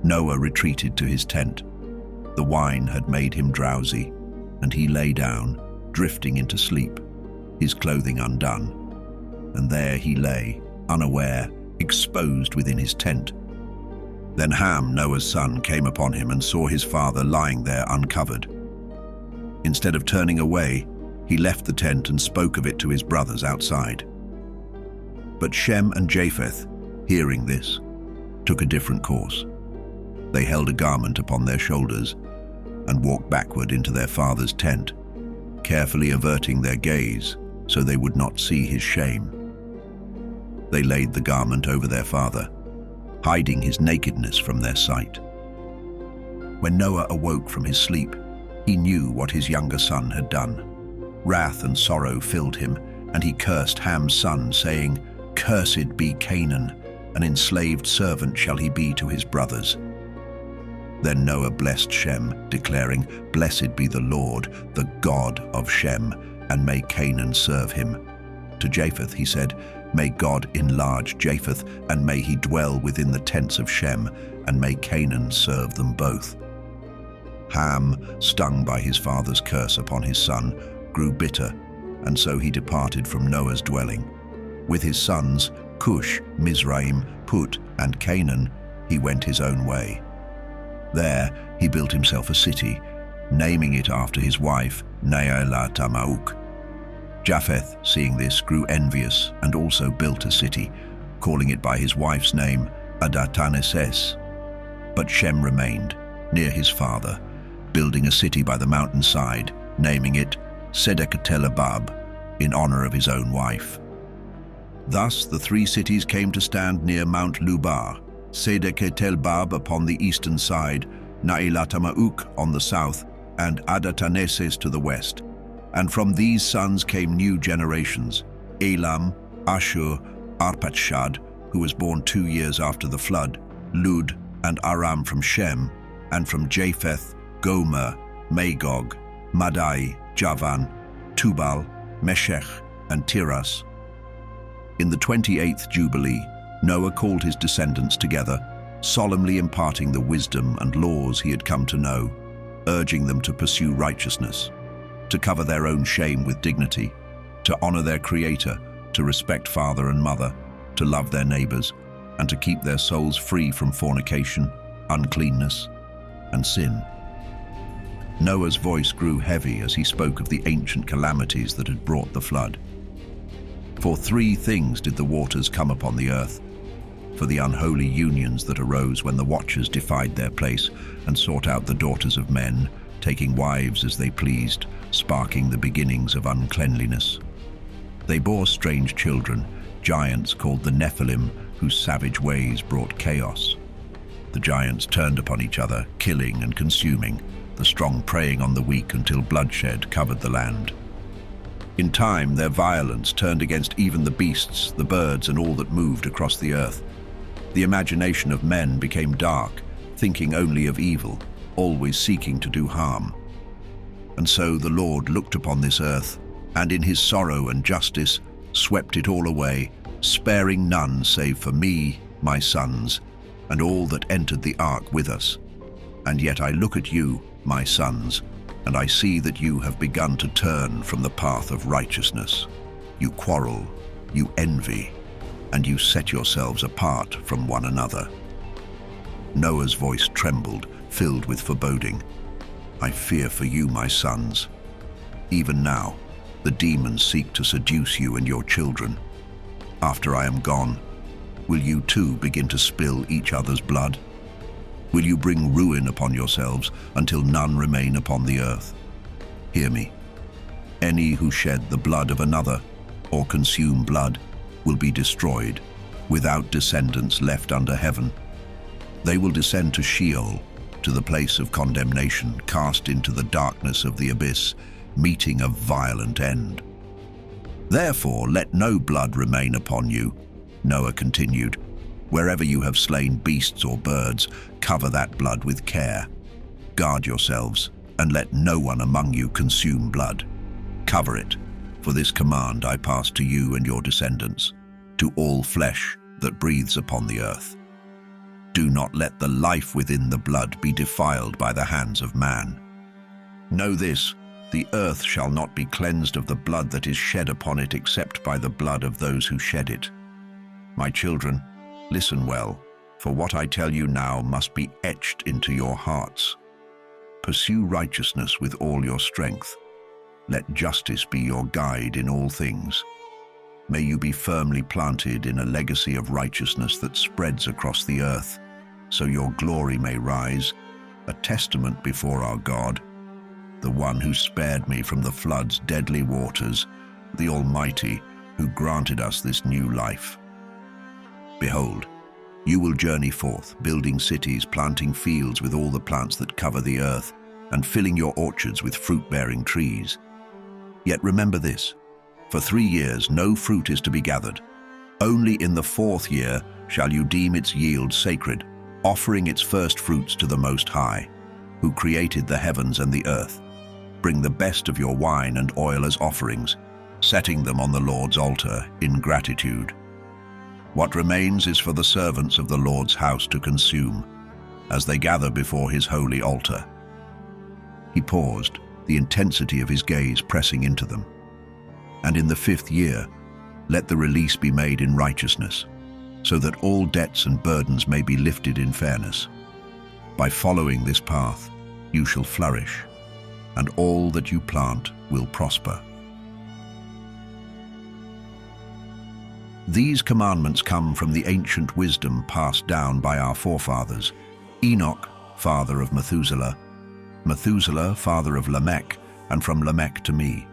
Noah retreated to his tent. The wine had made him drowsy, and he lay down, drifting into sleep, his clothing undone. And there he lay, unaware, exposed within his tent. Then Ham, Noah's son, came upon him and saw his father lying there uncovered. Instead of turning away, he left the tent and spoke of it to his brothers outside. But Shem and Japheth, hearing this, took a different course. They held a garment upon their shoulders and walked backward into their father's tent, carefully averting their gaze so they would not see his shame. They laid the garment over their father, hiding his nakedness from their sight. When Noah awoke from his sleep, he knew what his younger son had done. Wrath and sorrow filled him, and he cursed Ham's son, saying, "Cursed be Canaan, an enslaved servant shall he be to his brothers." Then Noah blessed Shem, declaring, "Blessed be the Lord, the God of Shem, and may Canaan serve him." To Japheth he said, "May God enlarge Japheth, and may he dwell within the tents of Shem, and may Canaan serve them both." Ham, stung by his father's curse upon his son, grew bitter, and so he departed from Noah's dwelling. With his sons, Cush, Mizraim, Put, and Canaan, he went his own way. There he built himself a city, naming it after his wife, Nehelatamauk. Japheth, seeing this, grew envious and also built a city, calling it by his wife's name, Adataneses. But Shem remained, near his father, building a city by the mountainside, naming it Sedekatelabab, in honor of his own wife. Thus the three cities came to stand near Mount Lubar, Sedeketelbab upon the eastern side, Nehelatamauk on the south, and Adataneses to the west. And from these sons came new generations, Elam, Ashur, Arpachshad, who was born 2 years after the flood, Lud, and Aram from Shem, and from Japheth, Gomer, Magog, Madai, Javan, Tubal, Meshech, and Tiras. In the 28th Jubilee, Noah called his descendants together, solemnly imparting the wisdom and laws he had come to know, urging them to pursue righteousness, to cover their own shame with dignity, to honor their Creator, to respect father and mother, to love their neighbors, and to keep their souls free from fornication, uncleanness, and sin. Noah's voice grew heavy as he spoke of the ancient calamities that had brought the flood. For 3 things did the waters come upon the earth: for the unholy unions that arose when the watchers defied their place and sought out the daughters of men, taking wives as they pleased, sparking the beginnings of uncleanliness. They bore strange children, giants called the Nephilim, whose savage ways brought chaos. The giants turned upon each other, killing and consuming, the strong preying on the weak until bloodshed covered the land. In time, their violence turned against even the beasts, the birds, and all that moved across the earth. The imagination of men became dark, thinking only of evil, always seeking to do harm. And so the Lord looked upon this earth, and in his sorrow and justice swept it all away, sparing none save for me, my sons, and all that entered the ark with us. And yet I look at you, my sons, and I see that you have begun to turn from the path of righteousness. You quarrel, you envy, and you set yourselves apart from one another. Noah's voice trembled, filled with foreboding. I fear for you, my sons. Even now, the demons seek to seduce you and your children. After I am gone, will you too begin to spill each other's blood? Will you bring ruin upon yourselves until none remain upon the earth? Hear me. Any who shed the blood of another or consume blood will be destroyed, without descendants left under heaven. They will descend to Sheol, to the place of condemnation, cast into the darkness of the abyss, meeting a violent end. Therefore let no blood remain upon you, Noah continued. Wherever you have slain beasts or birds, cover that blood with care. Guard yourselves, and let no one among you consume blood. Cover it, For this command I pass to you and your descendants, to all flesh that breathes upon the earth. Do not let the life within the blood be defiled by the hands of man. Know this, the earth shall not be cleansed of the blood that is shed upon it except by the blood of those who shed it. My children, listen well, for what I tell you now must be etched into your hearts. Pursue righteousness with all your strength. Let justice be your guide in all things. May you be firmly planted in a legacy of righteousness that spreads across the earth, so your glory may rise, a testament before our God, the one who spared me from the flood's deadly waters, the Almighty who granted us this new life. Behold, you will journey forth, building cities, planting fields with all the plants that cover the earth, and filling your orchards with fruit-bearing trees. Yet remember this, for 3 years no fruit is to be gathered. Only in the 4th year shall you deem its yield sacred, offering its first fruits to the Most High, who created the heavens and the earth. Bring the best of your wine and oil as offerings, setting them on the Lord's altar in gratitude. What remains is for the servants of the Lord's house to consume, as they gather before his holy altar. He paused, the intensity of his gaze pressing into them. And in the 5th year, let the release be made in righteousness, so that all debts and burdens may be lifted in fairness. By following this path, you shall flourish, and all that you plant will prosper. These commandments come from the ancient wisdom passed down by our forefathers. Enoch, father of Methuselah, Methuselah, father of Lamech, and from Lamech to me.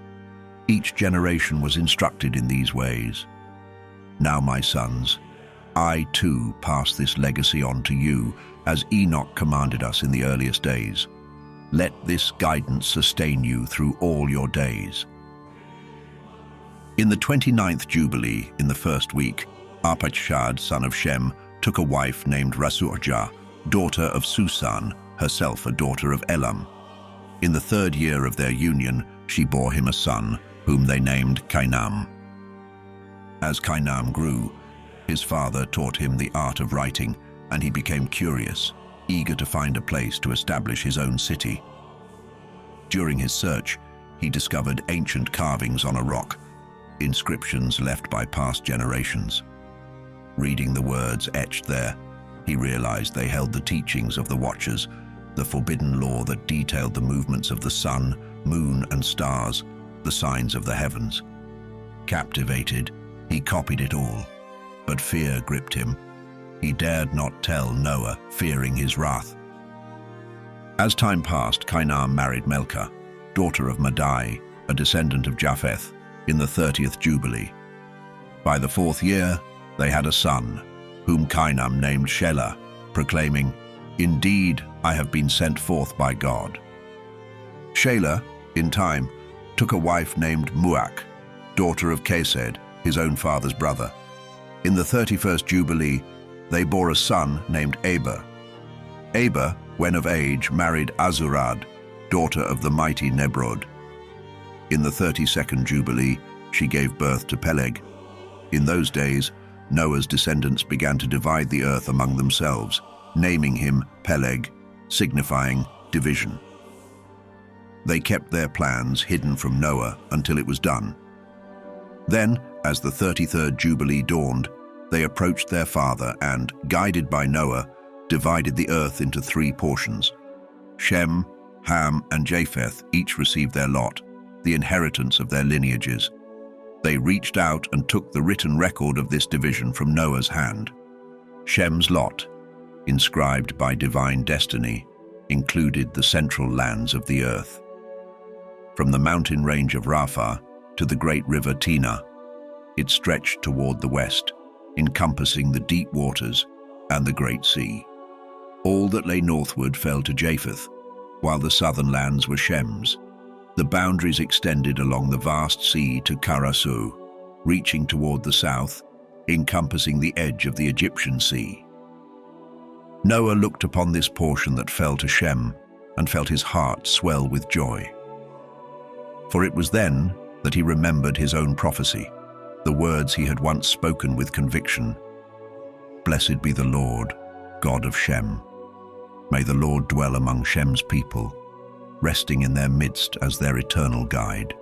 Each generation was instructed in these ways. Now, my sons, I too pass this legacy on to you, as Enoch commanded us in the earliest days. Let this guidance sustain you through all your days. In the 29th Jubilee, in the 1st week, Arpachshad, son of Shem, took a wife named Rasurjah, daughter of Susan, herself a daughter of Elam. In the 3rd year of their union, she bore him a son, whom they named Cainam. As Cainam grew, his father taught him the art of writing, and he became curious, eager to find a place to establish his own city. During his search, he discovered ancient carvings on a rock, inscriptions left by past generations. Reading the words etched there, he realized they held the teachings of the Watchers, the forbidden law that detailed the movements of the sun, moon, and stars, the signs of the heavens. Captivated, he copied it all, but fear gripped him. He dared not tell Noah, fearing his wrath. As time passed, Cainam married Melchah, daughter of Madai, a descendant of Japheth, in the 30th Jubilee. By the 4th year, they had a son, whom Cainam named Shelah, proclaiming, "Indeed, I have been sent forth by God." Shelah, in time, took a wife named Muach, daughter of Kesed, his own father's brother. In the 31st Jubilee, they bore a son named Eber. Eber, when of age, married Azurad, daughter of the mighty Nebrod. In the 32nd Jubilee, she gave birth to Peleg. In those days, Noah's descendants began to divide the earth among themselves, naming him Peleg, signifying division. They kept their plans hidden from Noah until it was done. Then, as the 33rd Jubilee dawned, they approached their father and, guided by Noah, divided the earth into 3 portions. Shem, Ham, and Japheth each received their lot, the inheritance of their lineages. They reached out and took the written record of this division from Noah's hand. Shem's lot, inscribed by divine destiny, included the central lands of the earth. From the mountain range of Rapha to the great river Tina, it stretched toward the west, encompassing the deep waters and the great sea. All that lay northward fell to Japheth, while the southern lands were Shem's. The boundaries extended along the vast sea to Karasu, reaching toward the south, encompassing the edge of the Egyptian Sea. Noah looked upon this portion that fell to Shem and felt his heart swell with joy. For it was then that he remembered his own prophecy, the words he had once spoken with conviction. Blessed be the Lord, God of Shem. May the Lord dwell among Shem's people, resting in their midst as their eternal guide.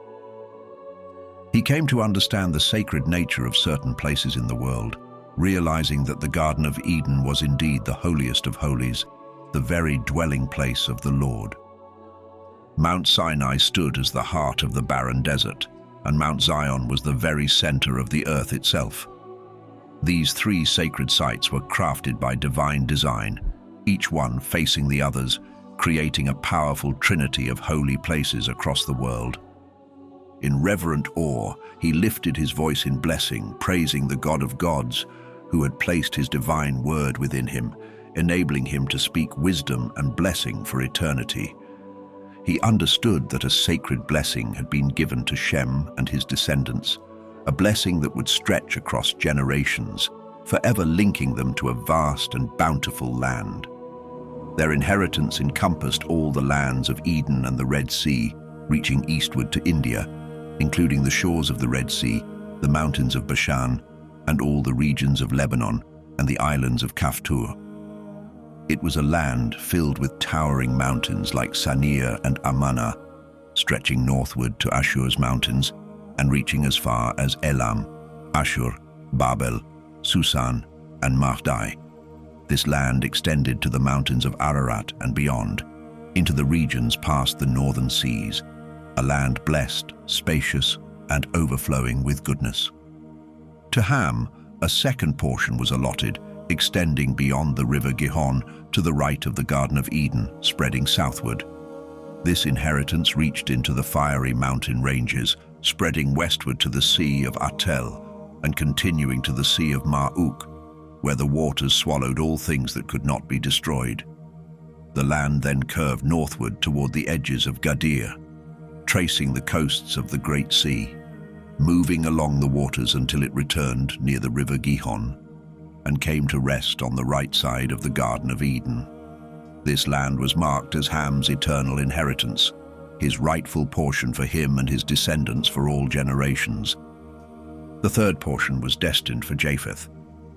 He came to understand the sacred nature of certain places in the world, realizing that the Garden of Eden was indeed the holiest of holies, the very dwelling place of the Lord. Mount Sinai stood as the heart of the barren desert, and Mount Zion was the very center of the earth itself. These three sacred sites were crafted by divine design, each one facing the others, creating a powerful trinity of holy places across the world. In reverent awe, he lifted his voice in blessing, praising the God of gods, who had placed his divine word within him, enabling him to speak wisdom and blessing for eternity. He understood that a sacred blessing had been given to Shem and his descendants, a blessing that would stretch across generations, forever linking them to a vast and bountiful land. Their inheritance encompassed all the lands of Eden and the Red Sea, reaching eastward to India, including the shores of the Red Sea, the mountains of Bashan, and all the regions of Lebanon and the islands of Kaftur. It was a land filled with towering mountains like Sanir and Amanah, stretching northward to Ashur's mountains and reaching as far as Elam, Ashur, Babel, Susan, and Mahdai. This land extended to the mountains of Ararat and beyond, into the regions past the northern seas, a land blessed, spacious, and overflowing with goodness. To Ham, a second portion was allotted, extending beyond the river Gihon to the right of the Garden of Eden, spreading southward. This inheritance reached into the fiery mountain ranges, spreading westward to the Sea of Atel and continuing to the Sea of Ma'uk, where the waters swallowed all things that could not be destroyed. The land then curved northward toward the edges of Gadir, tracing the coasts of the Great Sea, moving along the waters until it returned near the river Gihon and came to rest on the right side of the Garden of Eden. This land was marked as Ham's eternal inheritance, his rightful portion for him and his descendants for all generations. The third portion was destined for Japheth,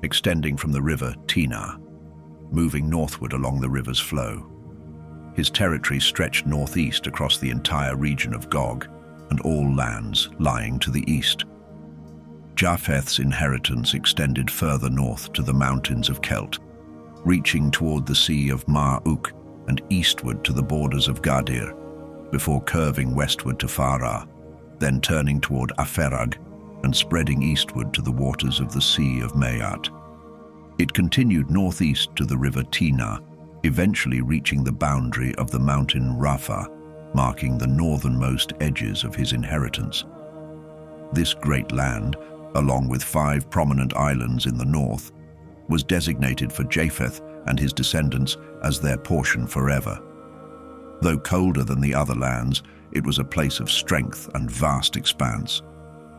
extending from the river Tinah, moving northward along the river's flow. His territory stretched northeast across the entire region of Gog and all lands lying to the east. Japheth's inheritance extended further north to the mountains of Kelt, reaching toward the Sea of Ma'uk and eastward to the borders of Gadir, before curving westward to Farah, then turning toward Aferag and spreading eastward to the waters of the Sea of Mayat. It continued northeast to the river Tinah, eventually reaching the boundary of the mountain Rapha, marking the northernmost edges of his inheritance. This great land, along with 5 prominent islands in the north, was designated for Japheth and his descendants as their portion forever. Though colder than the other lands, it was a place of strength and vast expanse.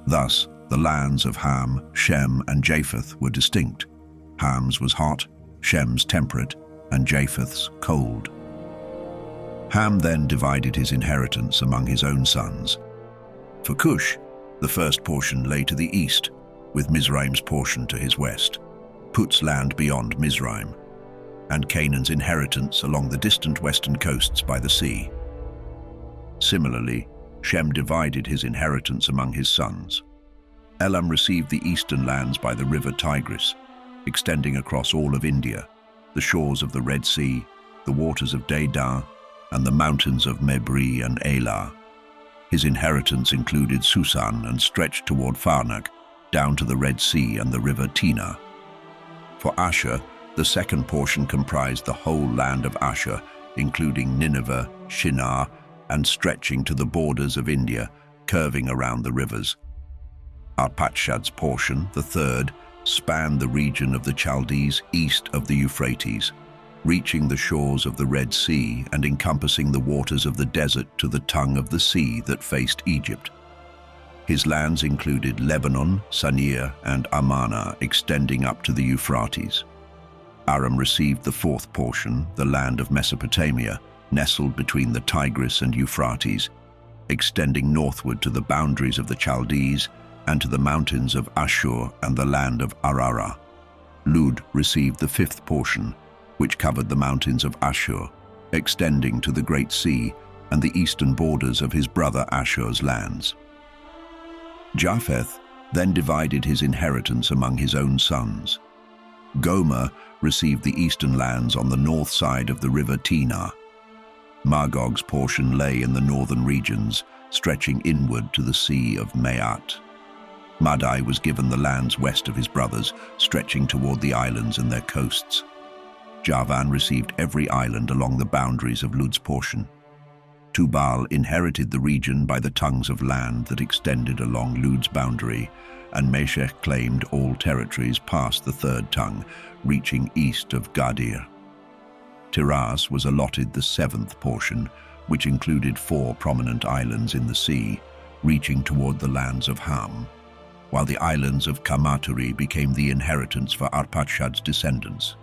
Thus, the lands of Ham, Shem, and Japheth were distinct. Ham's was hot, Shem's temperate, and Japheth's cold. Ham then divided his inheritance among his own sons. For Cush, the first portion lay to the east, with Mizraim's portion to his west, Put's land beyond Mizraim, and Canaan's inheritance along the distant western coasts by the sea. Similarly, Shem divided his inheritance among his sons. Elam received the eastern lands by the river Tigris, extending across all of India, the shores of the Red Sea, the waters of Dedan, and the mountains of Mebri and Elah. His inheritance included Susan and stretched toward Farnak, down to the Red Sea and the river Tinah. For Asher, the second portion comprised the whole land of Asher, including Nineveh, Shinar, and stretching to the borders of India, curving around the rivers. Arpachshad's portion, the third, spanned the region of the Chaldees east of the Euphrates, reaching the shores of the Red Sea and encompassing the waters of the desert to the tongue of the sea that faced Egypt. His lands included Lebanon, Sanir, and Amanah, extending up to the Euphrates. Aram received the fourth portion, the land of Mesopotamia, nestled between the Tigris and Euphrates. extending northward to the boundaries of the Chaldees and to the mountains of Ashur and the land of Arara. Lud received the fifth portion, which covered the mountains of Ashur, extending to the Great Sea and the eastern borders of his brother Ashur's lands. Japheth then divided his inheritance among his own sons. Gomer received the eastern lands on the north side of the river Tinah. Magog's portion lay in the northern regions, stretching inward to the Sea of Maat. Madai was given the lands west of his brothers, stretching toward the islands and their coasts. Javan received every island along the boundaries of Lud's portion. Tubal inherited the region by the tongues of land that extended along Lud's boundary, and Meshech claimed all territories past the third tongue, reaching east of Gadir. Tiras was allotted the seventh portion, which included 4 prominent islands in the sea, reaching toward the lands of Ham, while the islands of Kamaturi became the inheritance for Arpachshad's descendants.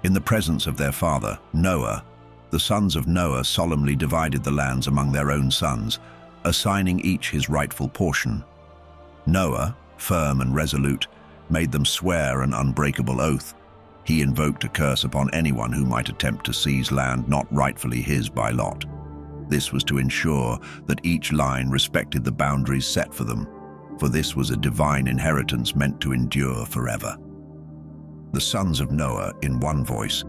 In the presence of their father, Noah, the sons of Noah solemnly divided the lands among their own sons, assigning each his rightful portion. Noah, firm and resolute, made them swear an unbreakable oath. He invoked a curse upon anyone who might attempt to seize land not rightfully his by lot. This was to ensure that each line respected the boundaries set for them, for this was a divine inheritance meant to endure forever. The sons of Noah, in one voice,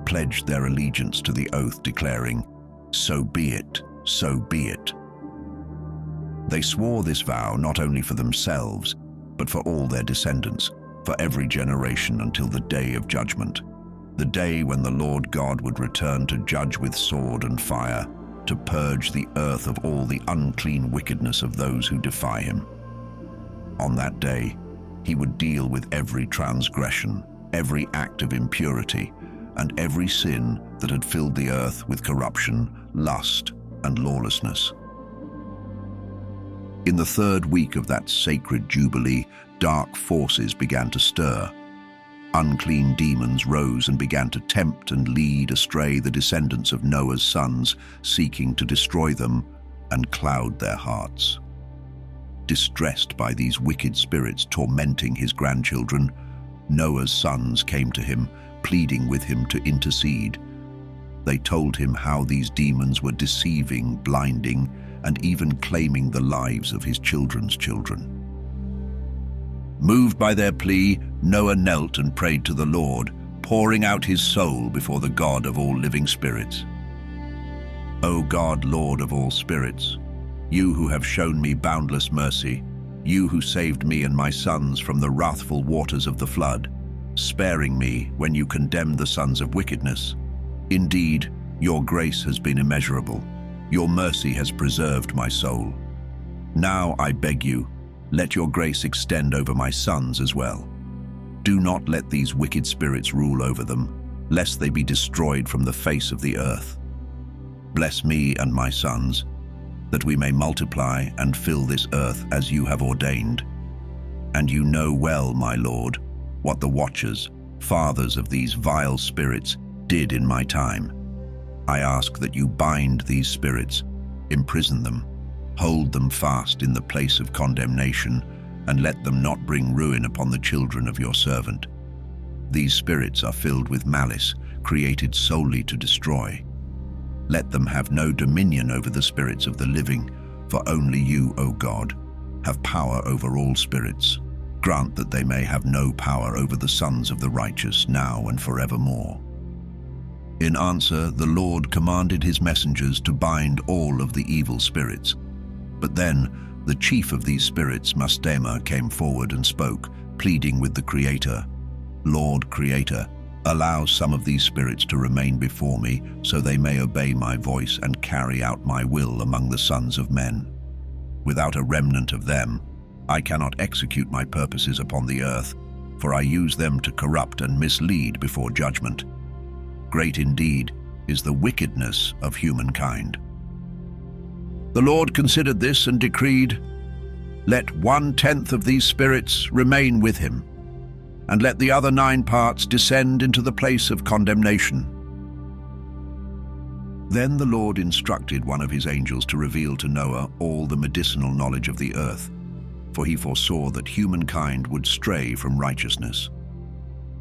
pledged their allegiance to the oath, declaring, "So be it, so be it." They swore this vow not only for themselves, but for all their descendants, for every generation until the day of judgment, the day when the Lord God would return to judge with sword and fire, to purge the earth of all the unclean wickedness of those who defy him. On that day, he would deal with every transgression, every act of impurity, and every sin that had filled the earth with corruption, lust, and lawlessness. In the third week of that sacred jubilee, dark forces began to stir. Unclean demons rose and began to tempt and lead astray the descendants of Noah's sons, seeking to destroy them and cloud their hearts. Distressed by these wicked spirits tormenting his grandchildren, Noah's sons came to him, pleading with him to intercede. They told him how these demons were deceiving, blinding, and even claiming the lives of his children's children. Moved by their plea, Noah knelt and prayed to the Lord, pouring out his soul before the God of all living spirits. O God, Lord of all spirits, you who have shown me boundless mercy, you who saved me and my sons from the wrathful waters of the flood, sparing me when you condemned the sons of wickedness. Indeed, your grace has been immeasurable. Your mercy has preserved my soul. Now I beg you, let your grace extend over my sons as well. Do not let these wicked spirits rule over them, lest they be destroyed from the face of the earth. Bless me and my sons, that we may multiply and fill this earth as you have ordained. And you know well, my Lord, what the watchers, fathers of these vile spirits, did in my time. I ask that you bind these spirits, imprison them, hold them fast in the place of condemnation, and let them not bring ruin upon the children of your servant. These spirits are filled with malice, created solely to destroy. Let them have no dominion over the spirits of the living, for only you, O God, have power over all spirits. Grant that they may have no power over the sons of the righteous, now and forevermore. In answer, the Lord commanded his messengers to bind all of the evil spirits. But then, the chief of these spirits, Mastema, came forward and spoke, pleading with the Creator. Lord Creator, allow some of these spirits to remain before me, so they may obey my voice and carry out my will among the sons of men. Without a remnant of them, I cannot execute my purposes upon the earth, for I use them to corrupt and mislead before judgment. Great indeed is the wickedness of humankind. The Lord considered this and decreed, "Let 1/10 of these spirits remain with him, and let the other 9 parts descend into the place of condemnation." Then the Lord instructed one of his angels to reveal to Noah all the medicinal knowledge of the earth, for he foresaw that humankind would stray from righteousness.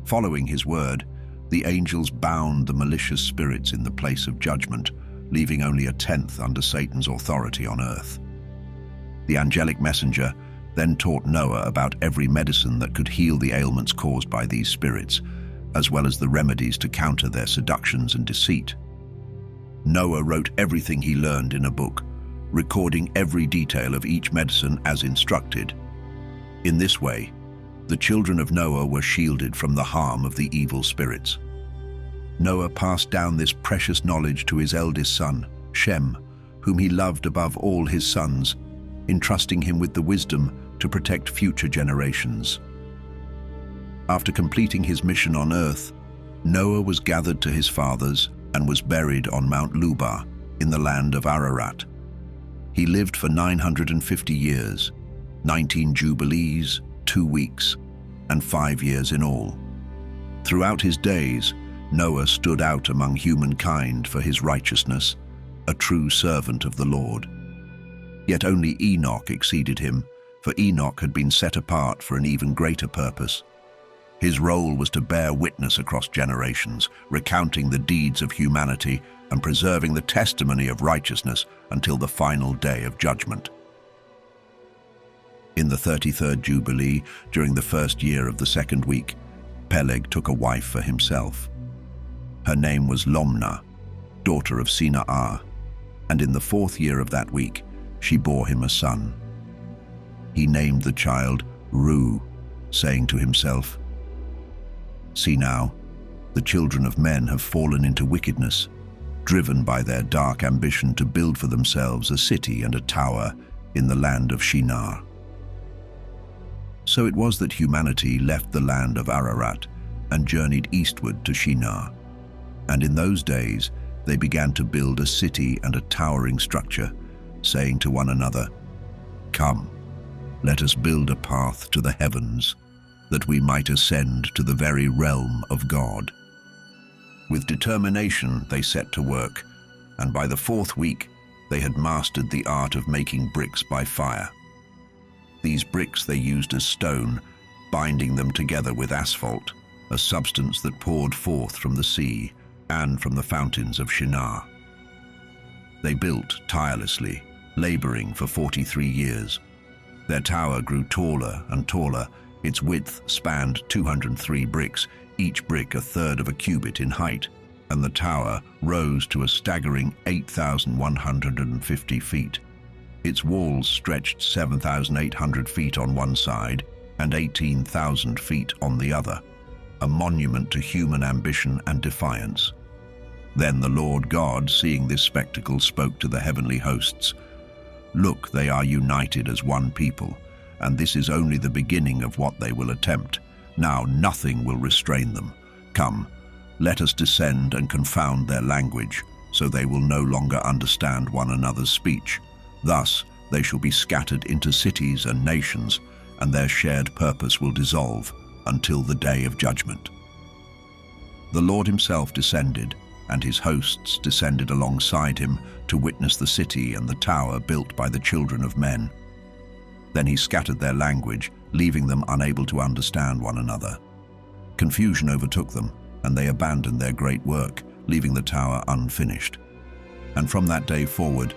Following his word, the angels bound the malicious spirits in the place of judgment, leaving only a tenth under Satan's authority on earth. The angelic messenger then taught Noah about every medicine that could heal the ailments caused by these spirits, as well as the remedies to counter their seductions and deceit. Noah wrote everything he learned in a book, recording every detail of each medicine as instructed. In this way, the children of Noah were shielded from the harm of the evil spirits. Noah passed down this precious knowledge to his eldest son, Shem, whom he loved above all his sons, entrusting him with the wisdom to protect future generations. After completing his mission on earth, Noah was gathered to his fathers and was buried on Mount Lubar in the land of Ararat. He lived for 950 years, 19 jubilees, 2 weeks, and 5 years in all. Throughout his days, Noah stood out among humankind for his righteousness, a true servant of the Lord. Yet only Enoch exceeded him, for Enoch had been set apart for an even greater purpose. His role was to bear witness across generations, recounting the deeds of humanity and preserving the testimony of righteousness until the final day of judgment. In the 33rd Jubilee, during the first year of the second week, Peleg took a wife for himself. Her name was Lomna, daughter of Sina'ah, and in the 4th year of that week, she bore him a son. He named the child Ru, saying to himself, "See now, the children of men have fallen into wickedness, driven by their dark ambition to build for themselves a city and a tower in the land of Shinar." So it was that humanity left the land of Ararat and journeyed eastward to Shinar. And in those days they began to build a city and a towering structure, saying to one another, "Come, let us build a path to the heavens, that we might ascend to the very realm of God." With determination they set to work, and by the 4th week they had mastered the art of making bricks by fire. These bricks they used as stone, binding them together with asphalt, a substance that poured forth from the sea and from the fountains of Shinar. They built tirelessly, laboring for 43 years. Their tower grew taller and taller. Its width spanned 203 bricks, each brick a third of a cubit in height, and the tower rose to a staggering 8,150 feet. Its walls stretched 7,800 feet on one side and 18,000 feet on the other, a monument to human ambition and defiance. Then the Lord God, seeing this spectacle, spoke to the heavenly hosts, "Look, they are united as one people, and this is only the beginning of what they will attempt. Now nothing will restrain them. Come, let us descend and confound their language, so they will no longer understand one another's speech. Thus they shall be scattered into cities and nations, and their shared purpose will dissolve until the day of judgment." The Lord himself descended, and his hosts descended alongside him to witness the city and the tower built by the children of men. Then he scattered their language, leaving them unable to understand one another. Confusion overtook them, and they abandoned their great work, leaving the tower unfinished. And from that day forward,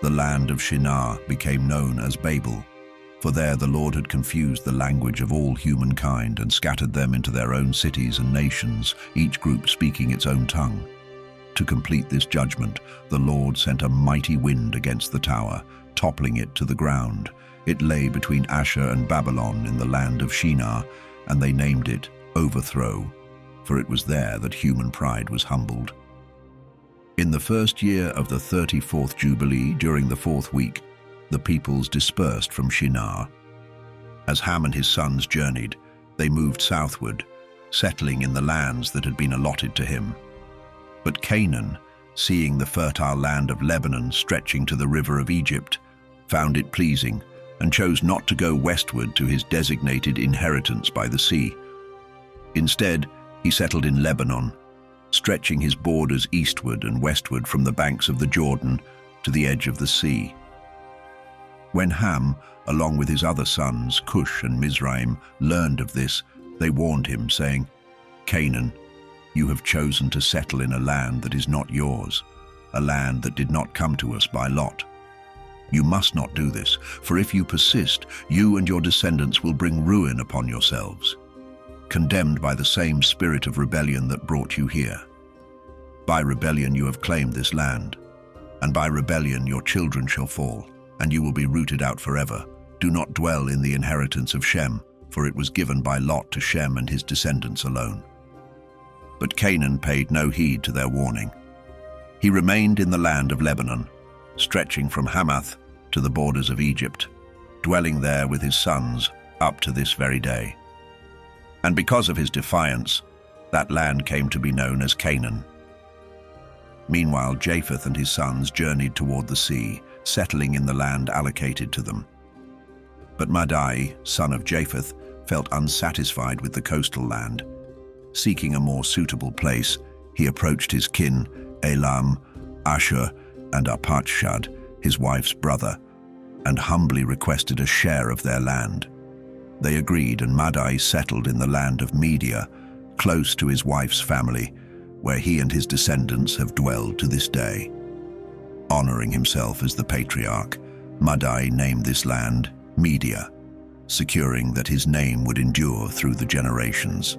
the land of Shinar became known as Babel, for there the Lord had confused the language of all humankind and scattered them into their own cities and nations, each group speaking its own tongue. To complete this judgment, the Lord sent a mighty wind against the tower, toppling it to the ground. It lay between Asher and Babylon in the land of Shinar, and they named it Overthrow, for it was there that human pride was humbled. In the 1st year of the 34th Jubilee, during the 4th week, the peoples dispersed from Shinar. As Ham and his sons journeyed, they moved southward, settling in the lands that had been allotted to him. But Canaan, seeing the fertile land of Lebanon stretching to the river of Egypt, found it pleasing and chose not to go westward to his designated inheritance by the sea. Instead, he settled in Lebanon, stretching his borders eastward and westward from the banks of the Jordan to the edge of the sea. When Ham, along with his other sons, Cush and Mizraim, learned of this, they warned him, saying, "Canaan, you have chosen to settle in a land that is not yours, a land that did not come to us by lot. You must not do this, for if you persist, you and your descendants will bring ruin upon yourselves, condemned by the same spirit of rebellion that brought you here. By rebellion you have claimed this land, and by rebellion your children shall fall, and you will be rooted out forever. Do not dwell in the inheritance of Shem, for it was given by lot to Shem and his descendants alone." But Canaan paid no heed to their warning. He remained in the land of Lebanon, stretching from Hamath to the borders of Egypt, dwelling there with his sons up to this very day. And because of his defiance, that land came to be known as Canaan. Meanwhile, Japheth and his sons journeyed toward the sea, settling in the land allocated to them. But Madai, son of Japheth, felt unsatisfied with the coastal land. Seeking a more suitable place, he approached his kin, Elam, Ashur, and Arpachshad, his wife's brother, and humbly requested a share of their land. They agreed, and Madai settled in the land of Media, close to his wife's family, where he and his descendants have dwelled to this day. Honoring himself as the patriarch, Madai named this land Media, securing that his name would endure through the generations.